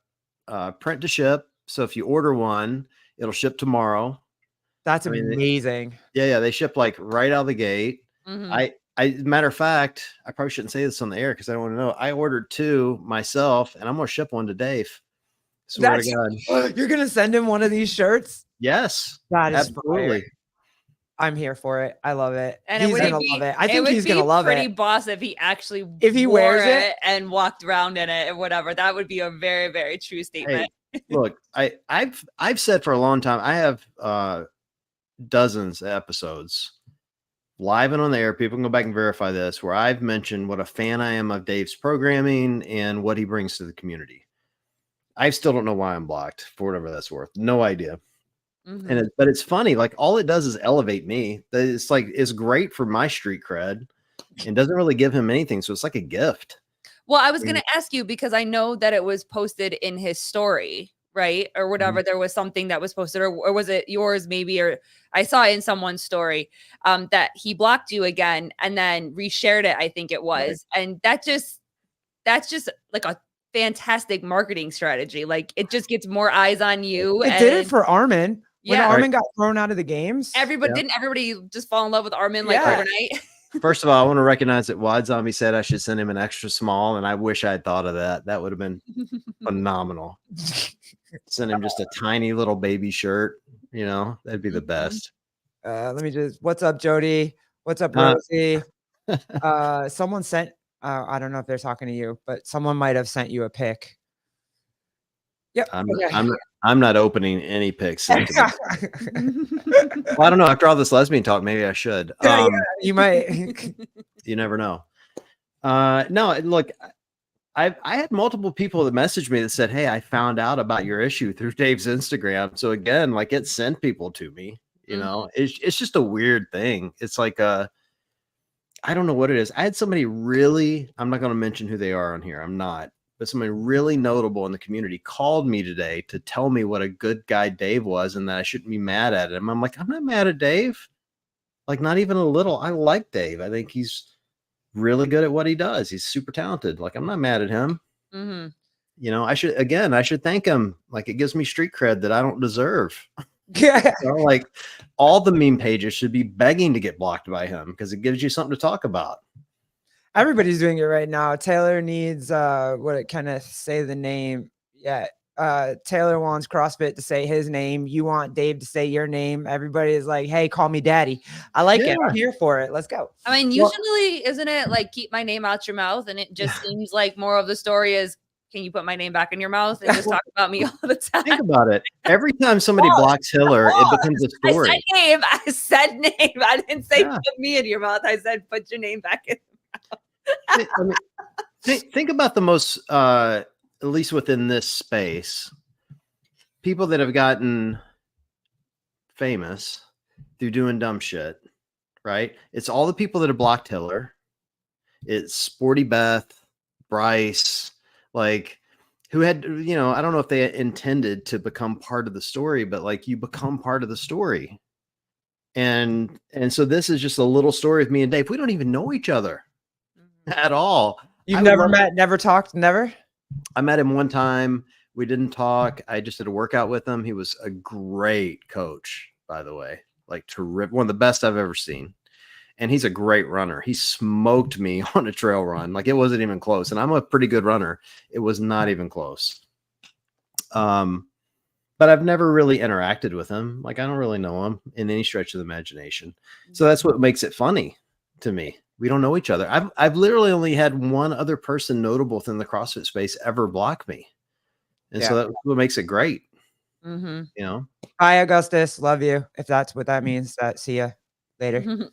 Speaker 2: print to ship. So if you order one, it'll ship tomorrow.
Speaker 1: That's amazing.
Speaker 2: Yeah. They ship like right out of the gate. Matter of fact, I probably shouldn't say this on the air because I don't want to know. I ordered 2 myself and I'm going to ship one to Dave. Swear to God.
Speaker 1: You're going to send him one of these shirts?
Speaker 2: Yes.
Speaker 1: That is absolutely. I'm here for it. I love it.
Speaker 3: And
Speaker 1: he's gonna love it. I think he's gonna love it.
Speaker 3: Pretty boss if he actually
Speaker 1: wears it
Speaker 3: and walked around in it or whatever. That would be a very, very true statement.
Speaker 2: Hey, look, I've said for a long time. I have dozens of episodes live and on the air. People can go back and verify this, where I've mentioned what a fan I am of Dave's programming and what he brings to the community. I still don't know why I'm blocked for whatever that's worth. No idea. But it's funny, like all it does is elevate me. It's like it's great for my street cred and doesn't really give him anything. So it's like a gift.
Speaker 3: Well, I was going to ask you because I know that it was posted in his story, right? Or whatever. There was something that was posted, or was it yours maybe? Or I saw it in someone's story that he blocked you again and then reshared it, I think it was. Right. And that's just like a fantastic marketing strategy. Like it just gets more eyes on you.
Speaker 1: It did it for Armin. When Armin got thrown out of the games,
Speaker 3: didn't everybody just fall in love with Armin like overnight?
Speaker 2: First of all, I want to recognize that Wad Zombie said I should send him an extra small, and I wish I had thought of that. That would have been phenomenal. Send him just a tiny little baby shirt, you know, that'd be the best.
Speaker 1: Let me just, what's up, Jody? What's up, Rosie? Someone sent, I don't know if they're talking to you, but someone might have sent you a pic. Yep.
Speaker 2: I'm not opening any pics. Well, I don't know. After all this lesbian talk, maybe I should.
Speaker 1: You might.
Speaker 2: You never know. No, look, I had multiple people that messaged me that said, "Hey, I found out about your issue through Dave's Instagram." So again, like it sent people to me. You know, it's just a weird thing. It's like I don't know what it is. I had somebody really. I'm not going to mention who they are on here. I'm not. But somebody really notable in the community called me today to tell me what a good guy Dave was and that I shouldn't be mad at him. I'm like, I'm not mad at Dave. Like, not even a little. I like Dave. I think he's really good at what he does. He's super talented. Like, I'm not mad at him. You know, I should thank him. Like, it gives me street cred that I don't deserve.
Speaker 1: Yeah.
Speaker 2: So, like, all the meme pages should be begging to get blocked by him because it gives you something to talk about.
Speaker 1: Everybody's doing it right now. Taylor needs can I say the name? Yeah. Taylor wants CrossFit to say his name. You want Dave to say your name. Everybody is like, hey, call me daddy. I like it. I'm here for it. Let's go.
Speaker 3: I mean, usually isn't it like keep my name out your mouth? And it just seems like more of the story is, can you put my name back in your mouth and just talk about me all the time?
Speaker 2: Think about it. Every time somebody blocks Hiller, it becomes a story.
Speaker 3: I said name. I didn't say put me in your mouth. I said put your name back in your mouth.
Speaker 2: I mean, think about the most, at least within this space, people that have gotten famous through doing dumb shit, right? It's all the people that have blocked Hiller. It's Sporty Beth, Bryce, like who had, I don't know if they intended to become part of the story, but like you become part of the story. And so this is just a little story of me and Dave. We don't even know each other at all.
Speaker 1: You've never met, never talked, never?
Speaker 2: I met him one time. We didn't talk. I just did a workout with him. He was a great coach, by the way, like terrific, one of the best I've ever seen. And he's a great runner. He smoked me on a trail run. Like it wasn't even close. And I'm a pretty good runner. It was not even close. But I've never really interacted with him. Like I don't really know him in any stretch of the imagination. So that's what makes it funny to me. We don't know each other. I've literally only had one other person notable within the CrossFit space ever block me. And so that's what makes it great.
Speaker 1: Hi, Augustus. Love you. If that's what that means, see ya later.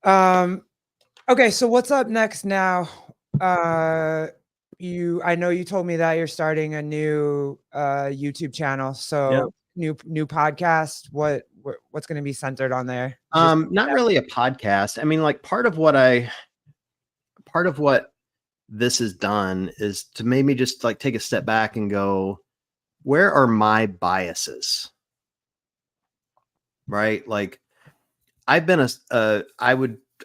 Speaker 1: Okay. So what's up next now? I know you told me that you're starting a new YouTube channel. So new podcast. What's going to be centered on there?
Speaker 2: Not really a podcast. I mean, like part of what this has done is to make me just like take a step back and go, where are my biases? Right? Like I've been I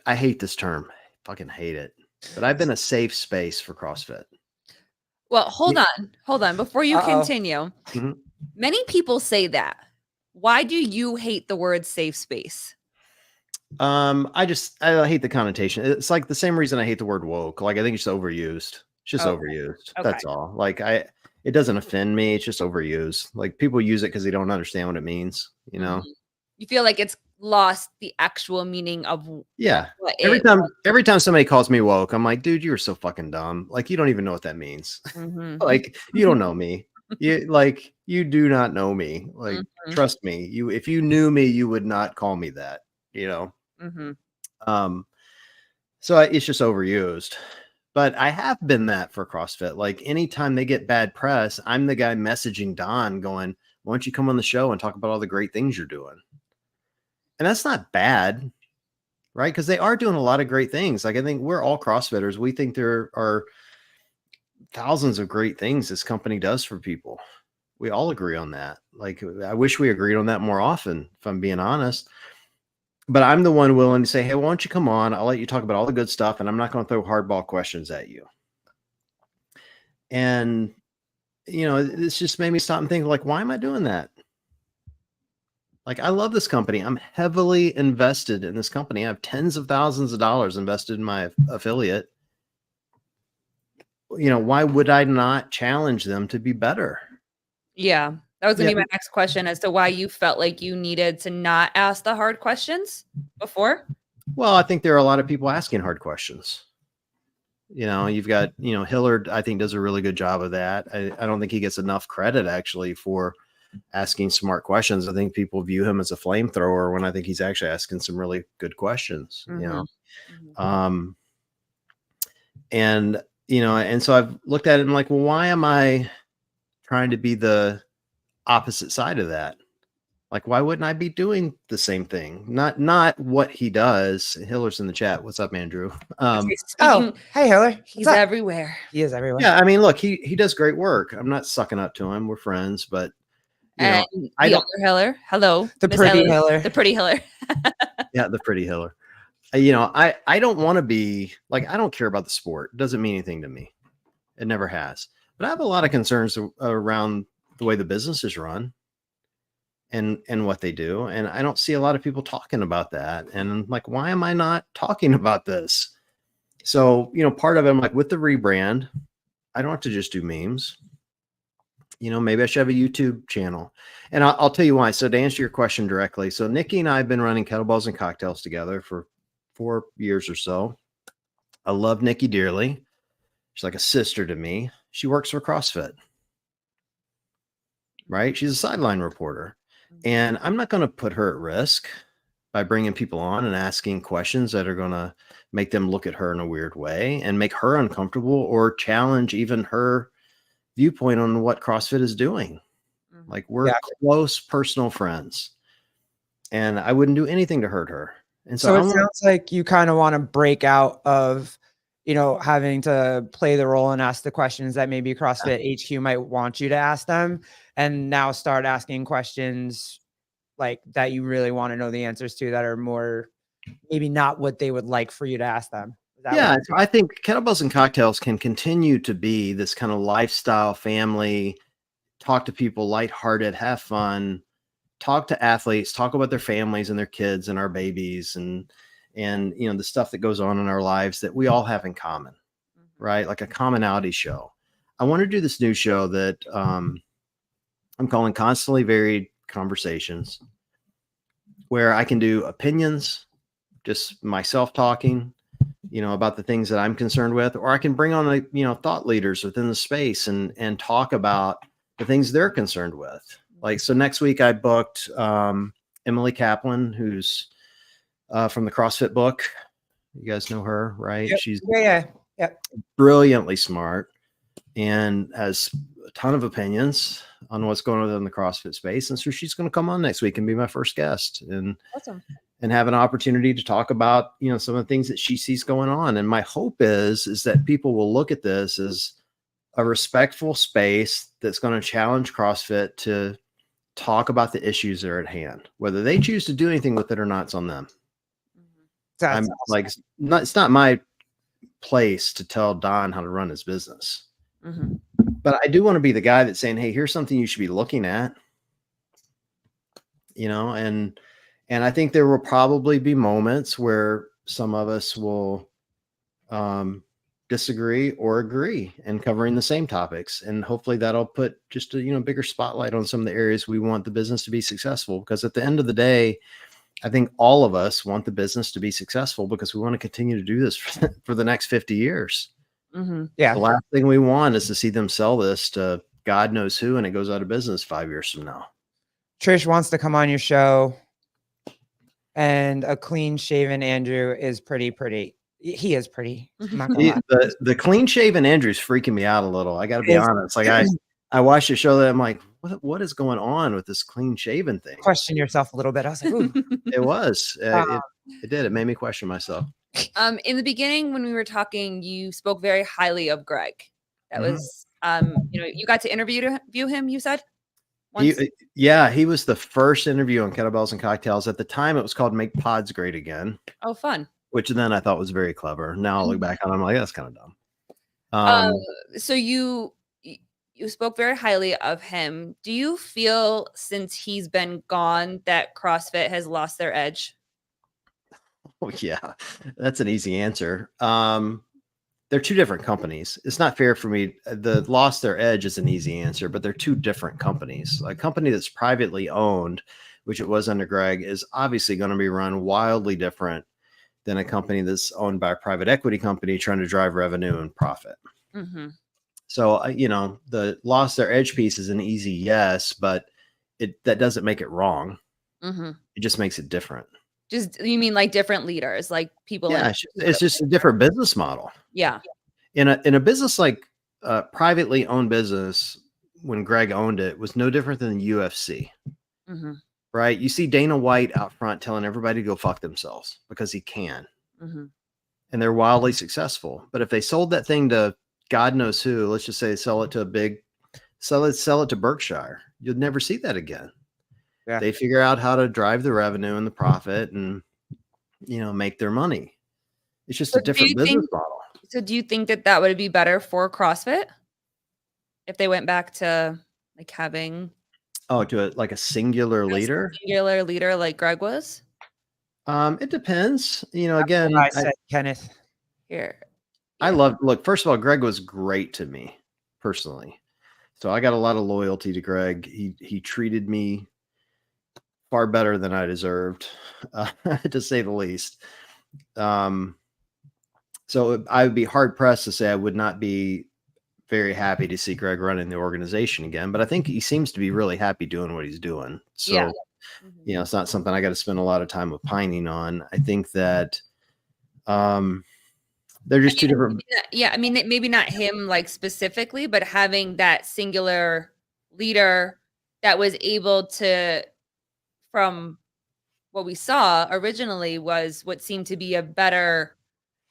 Speaker 2: hate this term. I fucking hate it. But I've been a safe space for CrossFit.
Speaker 3: Well, hold on. Before you continue, many people say that. Why do you hate the word safe space?
Speaker 2: I hate the connotation. It's like the same reason I hate the word woke. Like I think it's overused. It's just overused. Okay. That's all. Like it doesn't offend me. It's just overused. Like people use it because they don't understand what it means. You
Speaker 3: feel like it's lost the actual meaning of
Speaker 2: every time somebody calls me woke, I'm like, dude, you're so fucking dumb. Like you don't even know what that means. Like you don't know me. You do not know me. Like trust me. If you knew me, you would not call me that. So it's just overused. But I have been that for CrossFit. Like anytime they get bad press, I'm the guy messaging Don going, why don't you come on the show and talk about all the great things you're doing? And that's not bad, right? Because they are doing a lot of great things. Like I think we're all CrossFitters. We think there are thousands of great things this company does for people. We all agree on that. Like I wish we agreed on that more often, if I'm being honest. But I'm the one willing to say, hey, why don't you come on? I'll let you talk about all the good stuff, and I'm not going to throw hardball questions at you. And, it's just made me stop and think, like, why am I doing that? Like, I love this company. I'm heavily invested in this company. I have tens of thousands of dollars invested in my affiliate. Why would I not challenge them to be better?
Speaker 3: Yeah. That was going to be my next question as to why you felt like you needed to not ask the hard questions before.
Speaker 2: Well, I think there are a lot of people asking hard questions. You've got, Hillard, I think does a really good job of that. I don't think he gets enough credit actually for asking smart questions. I think people view him as a flamethrower when I think he's actually asking some really good questions, and so I've looked at it and like, well, why am I trying to be the opposite side of that? Like, why wouldn't I be doing the same thing? Not what he does. Hiller's in the chat. What's up, Andrew?
Speaker 1: Hey, Hiller.
Speaker 3: He's everywhere.
Speaker 1: He is everywhere.
Speaker 2: Yeah, I mean, look, he does great work. I'm not sucking up to him. We're friends, but
Speaker 3: I don't. Hiller. Hello,
Speaker 1: the pretty Hiller.
Speaker 3: The pretty Hiller.
Speaker 2: Yeah, the pretty Hiller. I don't want to be like, I don't care about the sport. It doesn't mean anything to me. It never has. But I have a lot of concerns around the way the business is run and what they do. And I don't see a lot of people talking about that. And I'm like, why am I not talking about this? So, part of it, I'm like, with the rebrand, I don't have to just do memes. Maybe I should have a YouTube channel. And I'll tell you why. So to answer your question directly, so Nikki and I have been running Kettlebells and Cocktails together for 4 years or so. I love Nikki dearly. She's like a sister to me. She works for CrossFit, right? She's a sideline reporter. And I'm not going to put her at risk by bringing people on and asking questions that are going to make them look at her in a weird way and make her uncomfortable or challenge even her viewpoint on what CrossFit is doing. Like we're close personal friends, and I wouldn't do anything to hurt her. And
Speaker 1: so it sounds like you kind of want to break out of, having to play the role and ask the questions that maybe CrossFit HQ might want you to ask them, and now start asking questions like that you really want to know the answers to, that are more maybe not what they would like for you to ask them.
Speaker 2: Yeah, so I think Kettlebells and Cocktails can continue to be this kind of lifestyle family, talk to people lighthearted, have fun, talk to athletes, talk about their families and their kids and our babies and the stuff that goes on in our lives that we all have in common, right? Like a commonality show. I want to do this new show that I'm calling Constantly Varied Conversations, where I can do opinions, just myself talking, about the things that I'm concerned with, or I can bring on thought leaders within the space and talk about the things they're concerned with. Like, so next week I booked Emily Kaplan, who's from the CrossFit book. You guys know her, right?
Speaker 1: Yep.
Speaker 2: She's brilliantly smart and has a ton of opinions on what's going on in the CrossFit space. And so she's going to come on next week and be my first guest and have an opportunity to talk about, some of the things that she sees going on. And my hope is that people will look at this as a respectful space that's going to challenge CrossFit to talk about the issues that are at hand. Whether they choose to do anything with it or not, it's on them. I'm awesome. Like, it's not my place to tell Don how to run his business. But I do want to be the guy that's saying, hey, here's something you should be looking at, and I think there will probably be moments where some of us will disagree or agree and covering the same topics. And hopefully that'll put just a bigger spotlight on some of the areas we want the business to be successful. Because at the end of the day, I think all of us want the business to be successful because we want to continue to do this for the next 50 years. Yeah. The last thing we want is to see them sell this to God knows who, and it goes out of business 5 years from now.
Speaker 1: Trish wants to come on your show, and a clean shaven Andrew is pretty. He is pretty.
Speaker 2: The clean shaven Andrew's freaking me out a little. I got to be honest. Like I watched the show that I'm like, what is going on with this clean shaven thing?
Speaker 1: Question yourself a little bit. I was like, ooh.
Speaker 2: It was. It did. It made me question myself.
Speaker 3: In the beginning, when we were talking, you spoke very highly of Greg. That was, you got to interview him, you said?
Speaker 2: He was the first interview on Kettlebells and Cocktails. At the time, it was called Make Pods Great Again.
Speaker 3: Oh, fun.
Speaker 2: Which then I thought was very clever. Now I look back on it, I'm like, that's kind of dumb.
Speaker 3: So you spoke very highly of him. Do you feel since he's been gone that CrossFit has lost their edge?
Speaker 2: Oh, yeah, that's an easy answer. They're two different companies. It's not fair for me. The lost their edge is an easy answer, but they're two different companies. A company that's privately owned, which it was under Greg, is obviously going to be run wildly different than a company that's owned by a private equity company trying to drive revenue and profit. So, the lost their edge piece is an easy yes, but that doesn't make it wrong. It just makes it different.
Speaker 3: You mean like different leaders, like people?
Speaker 2: Yeah, it's just a different business model.
Speaker 3: Yeah.
Speaker 2: In a business like a privately owned business, when Greg owned it, was no different than the UFC. Right? You see Dana White out front telling everybody to go fuck themselves because he can. And they're wildly successful. But if they sold that thing to God knows who, let's just say sell it to Berkshire, you'll never see that again. Yeah. They figure out how to drive the revenue and the profit and, make their money. It's just a different business model.
Speaker 3: So do you think that would be better for CrossFit if they went back to like having...
Speaker 2: to a singular leader?
Speaker 3: Singular leader like Greg was?
Speaker 2: It depends. Again,
Speaker 1: I said Kenneth.
Speaker 3: Here.
Speaker 2: Look, first of all, Greg was great to me personally. So I got a lot of loyalty to Greg. He treated me far better than I deserved, to say the least. So I would be hard pressed to say I would not be very happy to see Greg running the organization again, but I think he seems to be really happy doing what he's doing. So, it's not something I got to spend a lot of time opining on. I think that, they're just two different.
Speaker 3: Yeah. I mean, maybe not him like specifically, but having that singular leader that was able to, from what we saw originally, was what seemed to be a better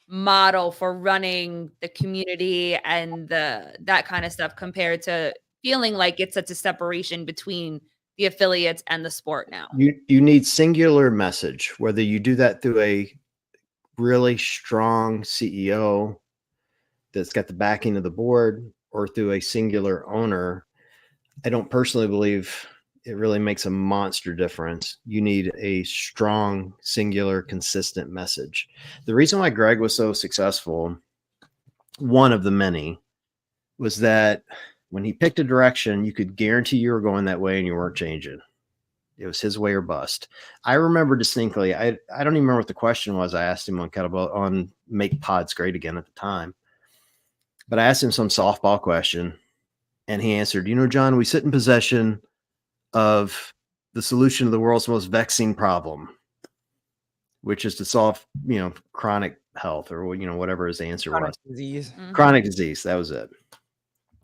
Speaker 3: model for running the community and that kind of stuff, compared to feeling like it's such a separation between the affiliates and the sport now.
Speaker 2: You need singular message, whether you do that through a really strong CEO that's got the backing of the board or through a singular owner. I don't personally believe it really makes a monster difference. You need a strong, singular, consistent message. The reason why Greg was so successful, one of the many, was that when he picked a direction, you could guarantee you were going that way and you weren't changing. It was his way or bust. I remember distinctly, I don't even remember what the question was. I asked him on kettlebell on Make Pods Great Again at the time, but I asked him some softball question and he answered, you know, John, we sit in possession of the solution to the world's most vexing problem, which is to solve, you know, chronic health or, you know, whatever his answer was.
Speaker 1: Disease.
Speaker 2: Chronic disease. That was it.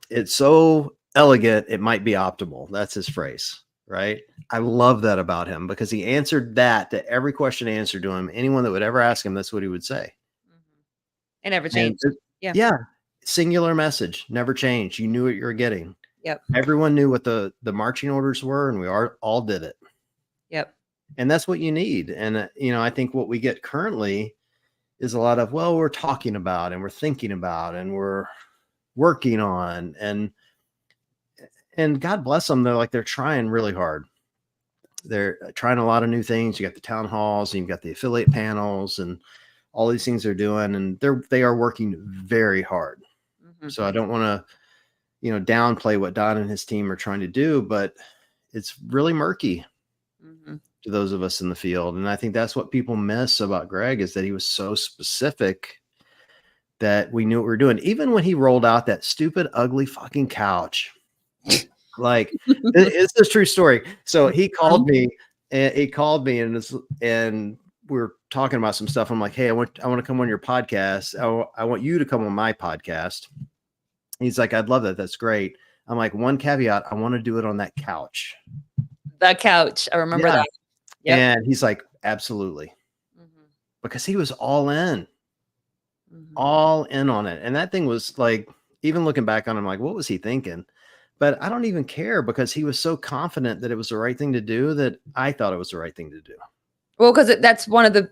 Speaker 2: It's so elegant. It might be optimal. That's his phrase, right? I love that about him because he answered that to every question answered to him. Anyone that would ever ask him, that's what he would say.
Speaker 3: It never changed.
Speaker 2: Yeah. Singular message, never changed. You knew what you were getting.
Speaker 3: Yep.
Speaker 2: Everyone knew what the marching orders were, and we all did it.
Speaker 3: Yep.
Speaker 2: And that's what you need. And, you know, I think what we get currently is a lot of, well, we're talking about and we're thinking about and we're working on, and God bless them. They're trying really hard. They're trying a lot of new things. You got the town halls and you've got the affiliate panels and all these things they're doing. And they are working very hard. So I don't want to, you know, downplay what Don and his team are trying to do, but it's really murky to those of us in the field. And I think that's what people miss about Greg, is that he was so specific that we knew what we were doing. Even when he rolled out that stupid, ugly fucking couch, like it's a true story. So he called me and we were talking about some stuff. I'm like, hey, I want to come on your podcast. I want you to come on my podcast. He's like, I'd love that. That's great. I'm like, one caveat, I want to do it on that couch.
Speaker 3: The couch. I remember that.
Speaker 2: Yep. And he's like, absolutely. Because he was all in on it. And that thing was like, even looking back on him, like, what was he thinking? But I don't even care, because he was so confident that it was the right thing to do that I thought it was the right thing to do.
Speaker 3: Well, because that's one of the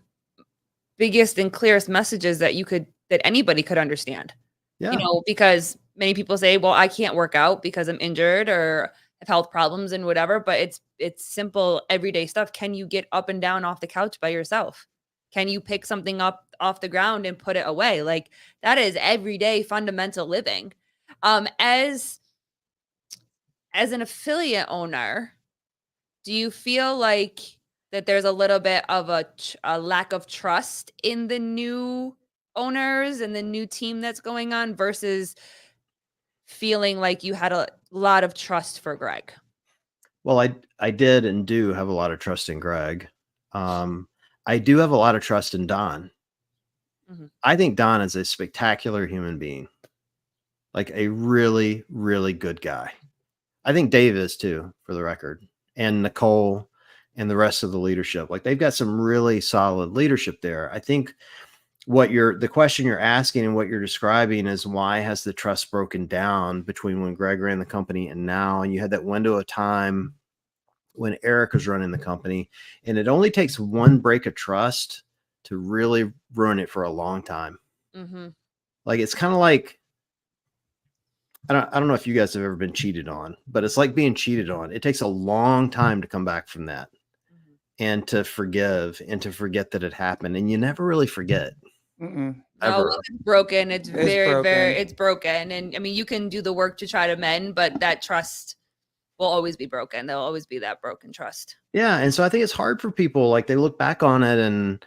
Speaker 3: biggest and clearest messages that anybody could understand. Yeah. You know, because many people say, well, I can't work out because I'm injured or have health problems and whatever, but it's simple everyday stuff. Can you get up and down off the couch by yourself? Can you pick something up off the ground and put it away? Like, that is everyday fundamental living. As an affiliate owner, do you feel like that there's a little bit of a lack of trust in the new owners and the new team that's going on, versus feeling like you had a lot of trust for Greg?
Speaker 2: Well, I did and do have a lot of trust in Greg. I do have a lot of trust in Don. I think Don is a spectacular human being, like a really, really good guy. I think Dave is too, for the record, and Nicole and the rest of the leadership. Like, they've got some really solid leadership there. I think the question you're asking and what you're describing is, why has the trust broken down between when Greg ran the company and now? And you had that window of time when Eric was running the company, and it only takes one break of trust to really ruin it for a long time. Like, it's kind of like, I don't know if you guys have ever been cheated on, but it's like being cheated on. It takes a long time to come back from that and to forgive and to forget that it happened. And you never really forget.
Speaker 3: No, it's broken. It's broken. And I mean, you can do the work to try to mend, but that trust will always be broken. There'll always be that broken trust. Yeah.
Speaker 2: And so I think it's hard for people. Like, they look back on it and,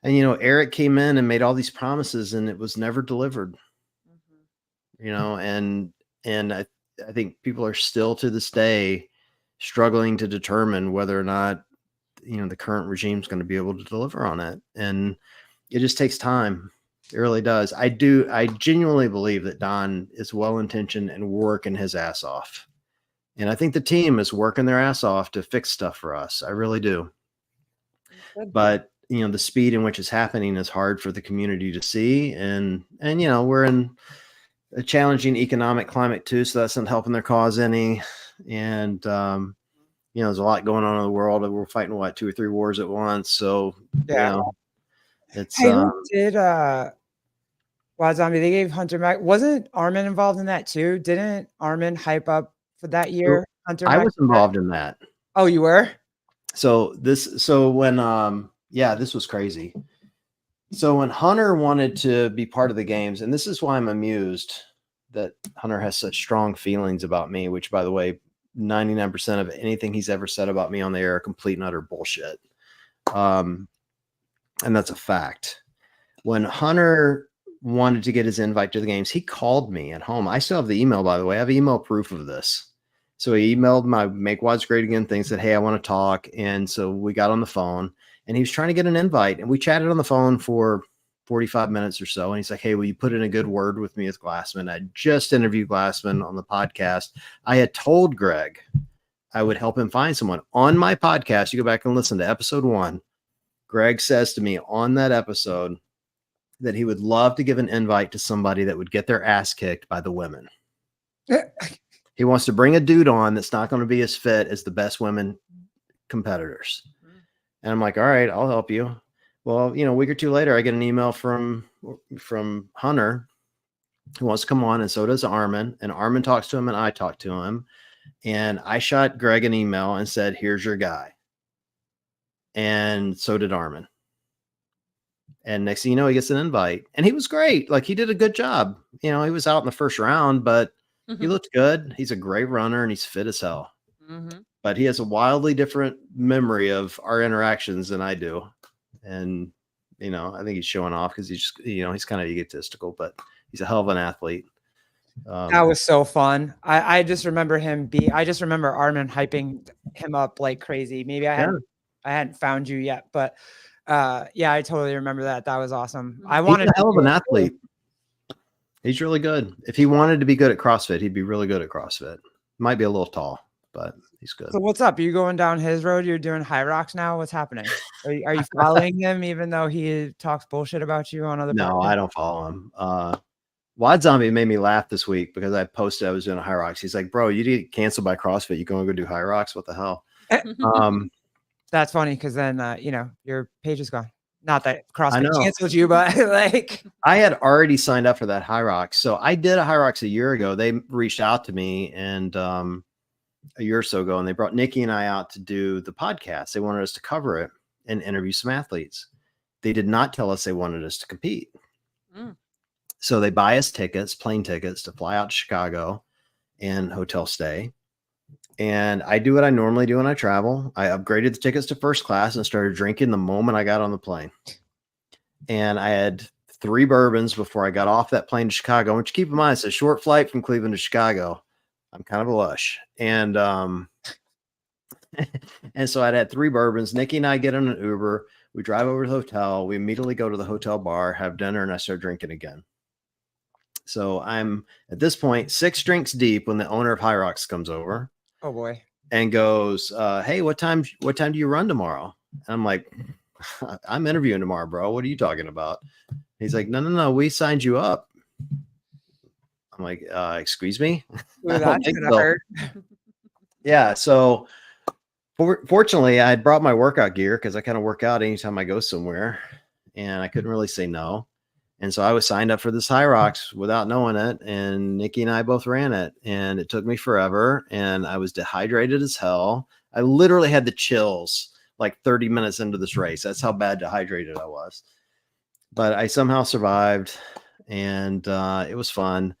Speaker 2: you know, Eric came in and made all these promises and it was never delivered. You know, and I think people are still to this day struggling to determine whether or not, you know, the current regime is going to be able to deliver on it. And it just takes time. It really does. I genuinely believe that Don is well-intentioned and working his ass off. And I think the team is working their ass off to fix stuff for us. I really do.
Speaker 3: Good.
Speaker 2: But, you know, the speed in which it's happening is hard for the community to see. And, you know, we're in a challenging economic climate too. So that's not helping their cause any. And, you know, there's a lot going on in the world. We're fighting 2 or 3 wars at once. So, you know, it's,
Speaker 1: hey, who did, Wild Zombie, they gave Hunter Mac. Wasn't Armin involved in that too? Didn't Armin hype up for that year? Hunter
Speaker 2: I
Speaker 1: Mac
Speaker 2: was involved in that.
Speaker 1: Oh, you were?
Speaker 2: So when, yeah, this was crazy. So when Hunter wanted to be part of the games, and this is why I'm amused that Hunter has such strong feelings about me, which, by the way, 99% of anything he's ever said about me on the air are complete and utter bullshit. And that's a fact. When Hunter wanted to get his invite to the games, he called me at home. I still have the email, by the way. I have email proof of this. So he emailed my Make Wads Great Again thing, said, hey, I want to talk. And so we got on the phone and he was trying to get an invite, and we chatted on the phone for 45 minutes or so. And he's like, hey, will you put in a good word with me with Glassman? I just interviewed Glassman on the podcast. I had told Greg I would help him find someone on my podcast. You go back and listen to episode 1. Greg says to me on that episode that he would love to give an invite to somebody that would get their ass kicked by the women. He wants to bring a dude on that's not going to be as fit as the best women competitors. And I'm like, all right, I'll help you. Well, you know, a week or 2 later, I get an email from Hunter who wants to come on, and so does Armin. And Armin talks to him, and I talk to him. And I shot Greg an email and said, here's your guy. And so did Armin. And next thing you know, he gets an invite, and he was great. Like, he did a good job. You know, he was out in the first round, but he looked good. He's a great runner, and he's fit as hell. But he has a wildly different memory of our interactions than I do. And, you know, I think he's showing off because he's just, you know, he's kind of egotistical, but he's a hell of an athlete.
Speaker 1: That was so fun. I just remember I just remember Armin hyping him up like crazy. Maybe I hadn't found you yet, but yeah, I totally remember that. That was awesome.
Speaker 2: He's a hell of an athlete. He's really good. If he wanted to be good at CrossFit, he'd be really good at CrossFit. Might be a little tall, but he's good.
Speaker 1: So what's up? Are you going down his road? You're doing high rocks now? What's happening? Are you following him even though he talks bullshit about you on other podcasts?
Speaker 2: No, I don't follow him. Wad Zombie made me laugh this week because I posted I was doing high rocks. He's like, bro, you get canceled by CrossFit. You going to go do high rocks? What the hell?
Speaker 1: That's funny because then, you know, your page is gone. Not that CrossFit canceled you, but like.
Speaker 2: I had already signed up for that high rocks. So I did a high rocks a year ago. They reached out to me and a year or so ago, and they brought Nikki and I out to do the podcast. They wanted us to cover it and interview some athletes. They did not tell us they wanted us to compete. So they buy us tickets, plane tickets to fly out to Chicago and hotel stay. And I do what I normally do when I travel. I upgraded the tickets to first class and started drinking the moment I got on the plane. And I had 3 bourbons before I got off that plane to Chicago, which, keep in mind, it's a short flight from Cleveland to Chicago. I'm kind of a lush. And and so I'd had 3 bourbons. Nikki and I get in an Uber. We drive over to the hotel. We immediately go to the hotel bar, have dinner, and I start drinking again. So I'm at this point 6 drinks deep when the owner of High Rocks comes over.
Speaker 1: Oh boy.
Speaker 2: And goes, hey, what time do you run tomorrow? And I'm like, I'm interviewing tomorrow, bro. What are you talking about? He's like, no, we signed you up. I'm like, excuse me? Yeah. So fortunately, I brought my workout gear because I kind of work out anytime I go somewhere, and I couldn't really say no. And so I was signed up for this High Rocks without knowing it. And Nikki and I both ran it, and it took me forever. And I was dehydrated as hell. I literally had the chills like 30 minutes into this race. That's how bad dehydrated I was. But I somehow survived, and it was fun.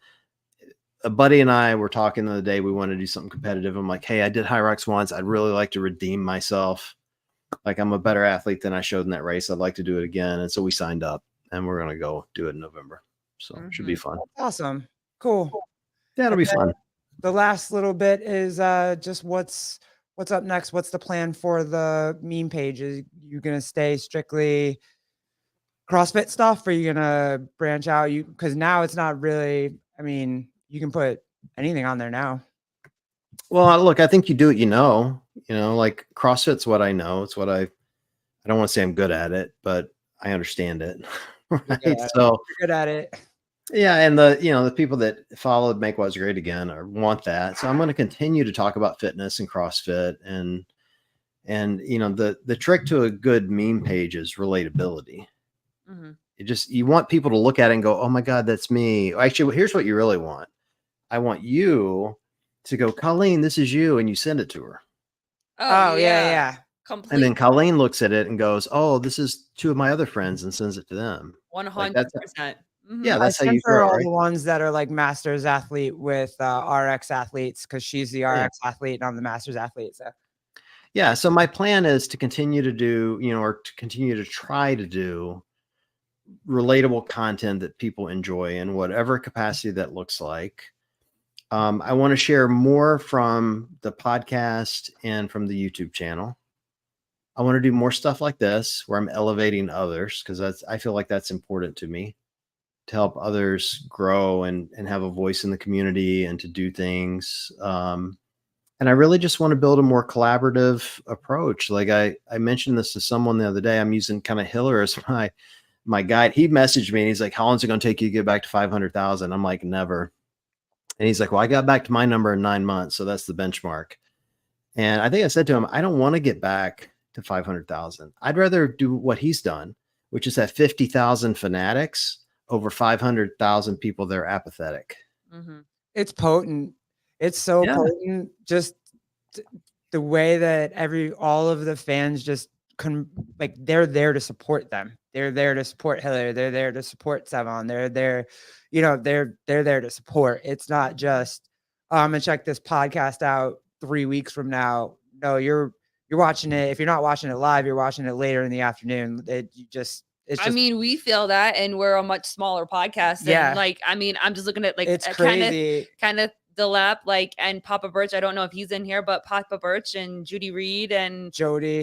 Speaker 2: A buddy and I were talking the other day. We wanted to do something competitive. I'm like, hey, I did High Rocks once. I'd really like to redeem myself. Like, I'm a better athlete than I showed in that race. I'd like to do it again. And so we signed up. And we're going to go do it in November. So it should be fun.
Speaker 1: Awesome. Cool.
Speaker 2: Yeah, it'll be fun.
Speaker 1: The last little bit is just what's up next? What's the plan for the meme page? Is you going to stay strictly CrossFit stuff, or are you going to branch out? Because now it's not really, I mean, you can put anything on there now.
Speaker 2: Well, look, I think you do what you know, like CrossFit's what I know. It's what I don't want to say I'm good at it, but I understand it. Right. So
Speaker 1: You're good at it.
Speaker 2: yeah. And the people that followed Make Wise Great Again want that. So I'm going to continue to talk about fitness and CrossFit and the trick to a good meme page is relatability.
Speaker 3: Mm-hmm.
Speaker 2: You want people to look at it and go, oh my God, that's me. Actually, here's what you really want. I want you to go, Colleen, this is you. And you send it to her.
Speaker 1: Oh yeah.
Speaker 3: Completely.
Speaker 2: And then Colleen looks at it and goes, oh, this is two of my other friends, and sends it to them.
Speaker 3: 100%.
Speaker 2: Yeah, that's how
Speaker 1: I
Speaker 2: you
Speaker 1: sent her
Speaker 2: grow,
Speaker 1: all
Speaker 2: right?
Speaker 1: the ones that are like Masters athlete with RX athletes because she's the RX athlete and I'm the Masters athlete. So
Speaker 2: yeah, so my plan is to continue to do, or to continue to try to do relatable content that people enjoy in whatever capacity that looks like. I want to share more from the podcast and from the YouTube channel. I want to do more stuff like this where I'm elevating others because I feel like that's important to me, to help others grow and have a voice in the community and to do things. And I really just want to build a more collaborative approach. Like I mentioned this to someone the other day. I'm using kind of Hiller as my guide. He messaged me and he's like, how long is it going to take you to get back to 500,000? I'm like, never. And he's like, well, I got back to my number in 9 months. So that's the benchmark. And I think I said to him, I don't want to get back to 500,000. I'd rather do what he's done, which is have 50,000 fanatics over 500,000 people that are apathetic.
Speaker 3: Mm-hmm.
Speaker 1: It's potent. It's so potent. Just the way that all of the fans just they're there to support them. They're there to support Hiller. They're there to support Sevon. They're there, they're there to support. It's not just I'm gonna check this podcast out 3 weeks from now. No, you're watching it. If you're not watching it live, you're watching it later in the afternoon.
Speaker 3: I mean, we feel that, and we're a much smaller podcast.
Speaker 1: Yeah.
Speaker 3: And I'm just looking at
Speaker 1: it's crazy.
Speaker 3: Kind of the lap, and Papa Birch. I don't know if he's in here, but Papa Birch and Judy Reed and Jody,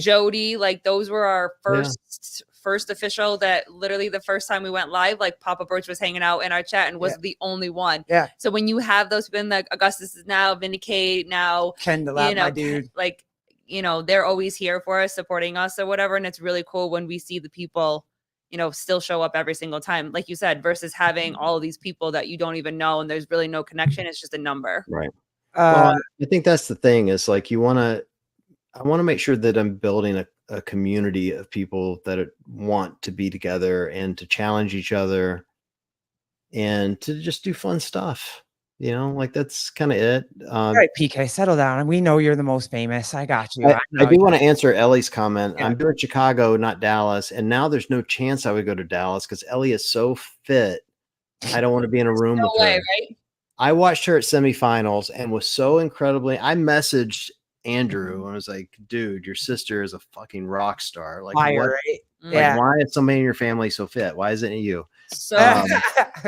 Speaker 3: those were our first official. That literally the first time we went live, Papa Birch was hanging out in our chat and was the only one.
Speaker 1: Yeah.
Speaker 3: So when you have those people, like Augustus is now, Vindicate now,
Speaker 1: Ken the lap, my dude,
Speaker 3: they're always here for us, supporting us or whatever, and it's really cool when we see the people still show up every single time, like you said, versus having all of these people that you don't even know and there's really no connection. It's just a number.
Speaker 2: Right. Well, I think that's the thing is I want to make sure that I'm building a community of people that want to be together and to challenge each other and to just do fun stuff. That's kind of it.
Speaker 1: All right, PK, settle down. We know you're the most famous. I got you.
Speaker 2: I do want to answer Ellie's comment. Yeah. I'm doing Chicago, not Dallas. And now there's no chance I would go to Dallas because Ellie is so fit. I don't want to be in a room with her.
Speaker 3: Right?
Speaker 2: I watched her at semifinals and was so incredibly. I messaged Andrew and I was like, dude, your sister is a fucking rock star.
Speaker 1: Fire, right? Yeah.
Speaker 2: Why is somebody in your family so fit? Why isn't it you?
Speaker 3: So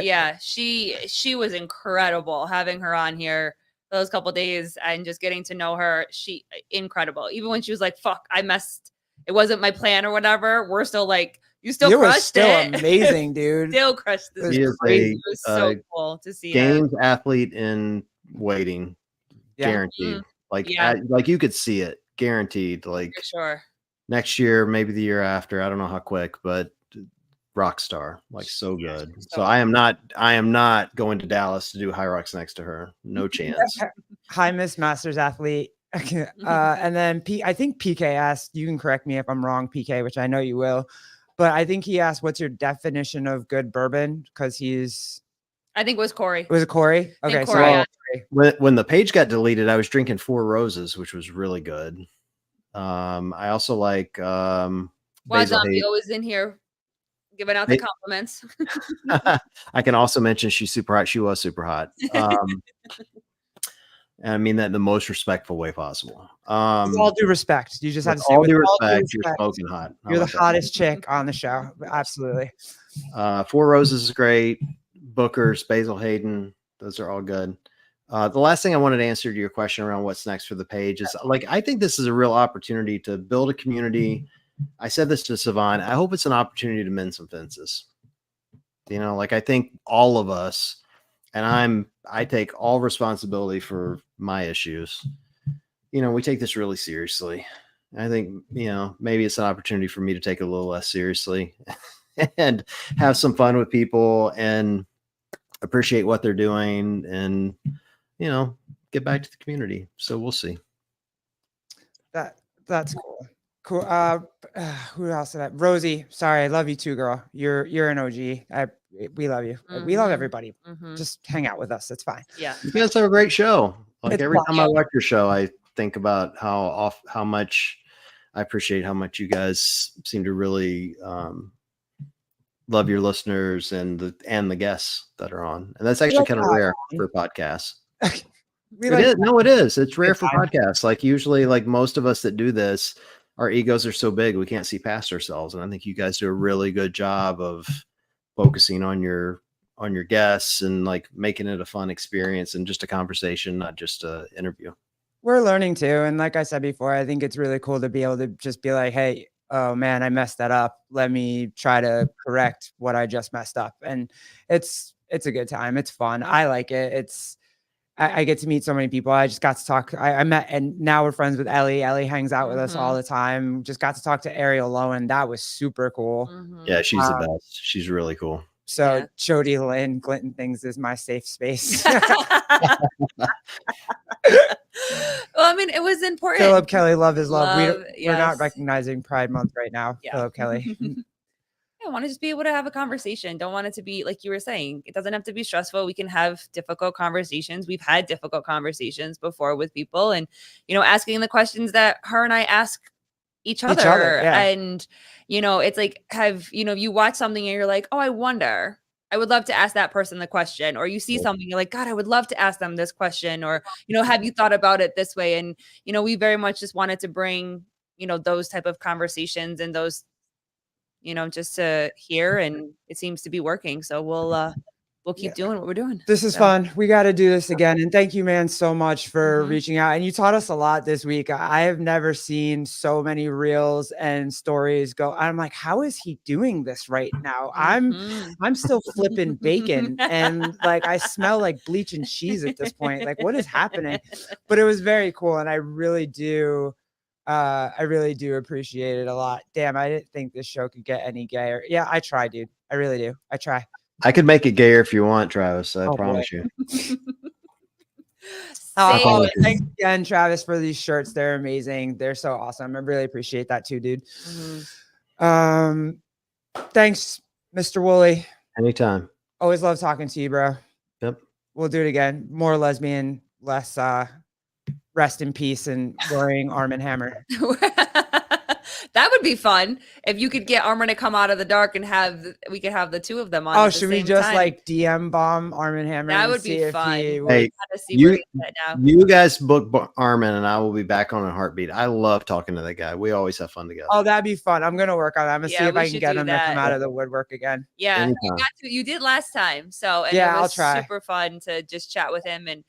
Speaker 3: yeah, she was incredible having her on here those couple days and just getting to know her. She incredible. Even when she was like, fuck, I messed. It wasn't my plan or whatever. We're still like, you still crushed it.
Speaker 1: Amazing, dude.
Speaker 3: Still crushed this. It was so cool to see.
Speaker 2: Games athlete in waiting. Yeah. Guaranteed. Like you could see it. Guaranteed. Like
Speaker 3: for sure.
Speaker 2: Next year, maybe the year after. I don't know how quick, but rock star, so good. So I am not going to Dallas to do High Rocks next to her. No chance.
Speaker 1: Hi, Miss Masters athlete. And then I think PK asked, you can correct me if I'm wrong, PK, which I know you will, but I think he asked, what's your definition of good bourbon? Because
Speaker 3: I think it was Corey.
Speaker 1: Was it Corey? Okay.
Speaker 3: Corey,
Speaker 2: when the page got deleted, I was drinking Four Roses, which was really good. I also like
Speaker 3: Zombie always in here giving out the compliments.
Speaker 2: I can also mention she's super hot. She was super hot. And I mean that in the most respectful way possible.
Speaker 1: With all due respect. You just have to say
Speaker 2: all due respect, you're smoking hot.
Speaker 1: You're the hottest chick on the show. Absolutely.
Speaker 2: Four Roses is great. Booker's, Basil Hayden. Those are all good. The last thing I wanted to answer to your question around what's next for the page is I think this is a real opportunity to build a community. I said this to Sevon. I hope it's an opportunity to mend some fences. I think all of us and I take all responsibility for my issues. We take this really seriously. I think, maybe it's an opportunity for me to take it a little less seriously and have some fun with people and appreciate what they're doing and, get back to the community. So we'll see.
Speaker 1: That's cool. Cool. Who else did I? Rosie. Sorry, I love you too, girl. You're an OG. We love you. We love everybody. Just hang out with us. It's fine.
Speaker 3: Yeah.
Speaker 2: You guys have a great show. Like
Speaker 1: It's
Speaker 2: every
Speaker 1: fun.
Speaker 2: time I watch your show, I think about how much I appreciate how much you guys seem to really love your listeners and the guests that are on. And that's actually kind of rare for podcasts. It is. It's rare for podcasts. Like usually, like most of us that do this, our egos are so big we can't see past ourselves. And I think you guys do a really good job of focusing on your guests and like making it a fun experience and just a conversation, not just a interview.
Speaker 1: We're learning too. And like I said before, I think it's really cool to be able to just be like, hey, oh man, I messed that up. Let me try to correct what I just messed up. And it's a good time. It's fun. I like it. I get to meet so many people. I just got to talk. I met, and now we're friends with Ellie. Ellie hangs out with us all the time. Just got to talk to Ariel Lowen. That was super cool.
Speaker 2: Yeah, she's the best. She's really cool.
Speaker 1: So Jody Lynn, Glinton Things is my safe space.
Speaker 3: Well, I mean, it was important.
Speaker 1: Philip Kelly, love is love. We're not recognizing Pride Month right now.
Speaker 3: Yeah.
Speaker 1: Philip Kelly.
Speaker 3: I want to just be able to have a conversation. Don't want it to be like you were saying. It doesn't have to be stressful. We can have difficult conversations. We've had difficult conversations before with people, and asking the questions that her and I ask each other.
Speaker 1: Yeah.
Speaker 3: And it's like, you watch something and you're like, oh, I wonder. I would love to ask that person the question. Or you see something, you're like, God, I would love to ask them this question. Or have you thought about it this way? And we very much just wanted to bring those type of conversations and those. Just to hear, and it seems to be working. So we'll keep doing what we're doing.
Speaker 1: This is fun. We got to do this again. And thank you, man, so much for reaching out. And you taught us a lot this week. I have never seen so many reels and stories go. I'm like, how is he doing this right now? I'm still flipping bacon and like I smell like bleach and cheese at this point. Like, what is happening? But it was very cool, and I really do appreciate it a lot. Damn, I didn't think this show could get any gayer. Yeah, I try, dude. I really do. I try.
Speaker 2: I could make it gayer if you want, Travis. I promise you.
Speaker 1: Thanks again, Travis, for these shirts. They're amazing. They're so awesome. I really appreciate that too, dude. Thanks, Mr. Woolley.
Speaker 2: Anytime.
Speaker 1: Always love talking to you, bro.
Speaker 2: Yep.
Speaker 1: We'll do it again. More lesbian, less rest in peace and worrying Arm & Hammer.
Speaker 3: That would be fun if you could get Armor to come out of the dark and we could have the two of them on.
Speaker 1: Oh, should we just like DM bomb Arm & Hammer?
Speaker 3: That would be fun.
Speaker 2: Hey, you guys book Armin and I will be back on a heartbeat. I love talking to that guy. We always have fun together.
Speaker 1: Oh, that'd be fun. I'm gonna work on that. I'm gonna see if I can get him to come out of the woodwork again.
Speaker 3: Yeah, you did last time. So
Speaker 1: I'll try.
Speaker 3: Super fun to just chat with him, and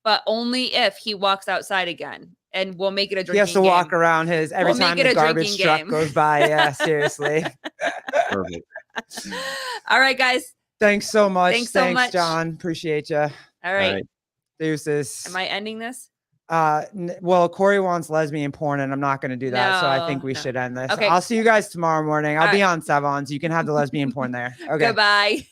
Speaker 3: but only if he walks outside again. And we'll make it a drinking game.
Speaker 1: He has to walk around every time the garbage truck goes by. Yeah, seriously.
Speaker 2: Perfect.
Speaker 3: All right, guys.
Speaker 1: Thanks so much.
Speaker 3: Thanks so much,
Speaker 1: John. Appreciate you.
Speaker 3: All right.
Speaker 1: Deuces.
Speaker 3: Am I ending this?
Speaker 1: Well, Corey wants lesbian porn, and I'm not going to do that. So I think we should end this.
Speaker 3: Okay.
Speaker 1: I'll see you guys tomorrow morning. I'll be on Savons. You can have the lesbian porn there. Okay.
Speaker 3: Goodbye.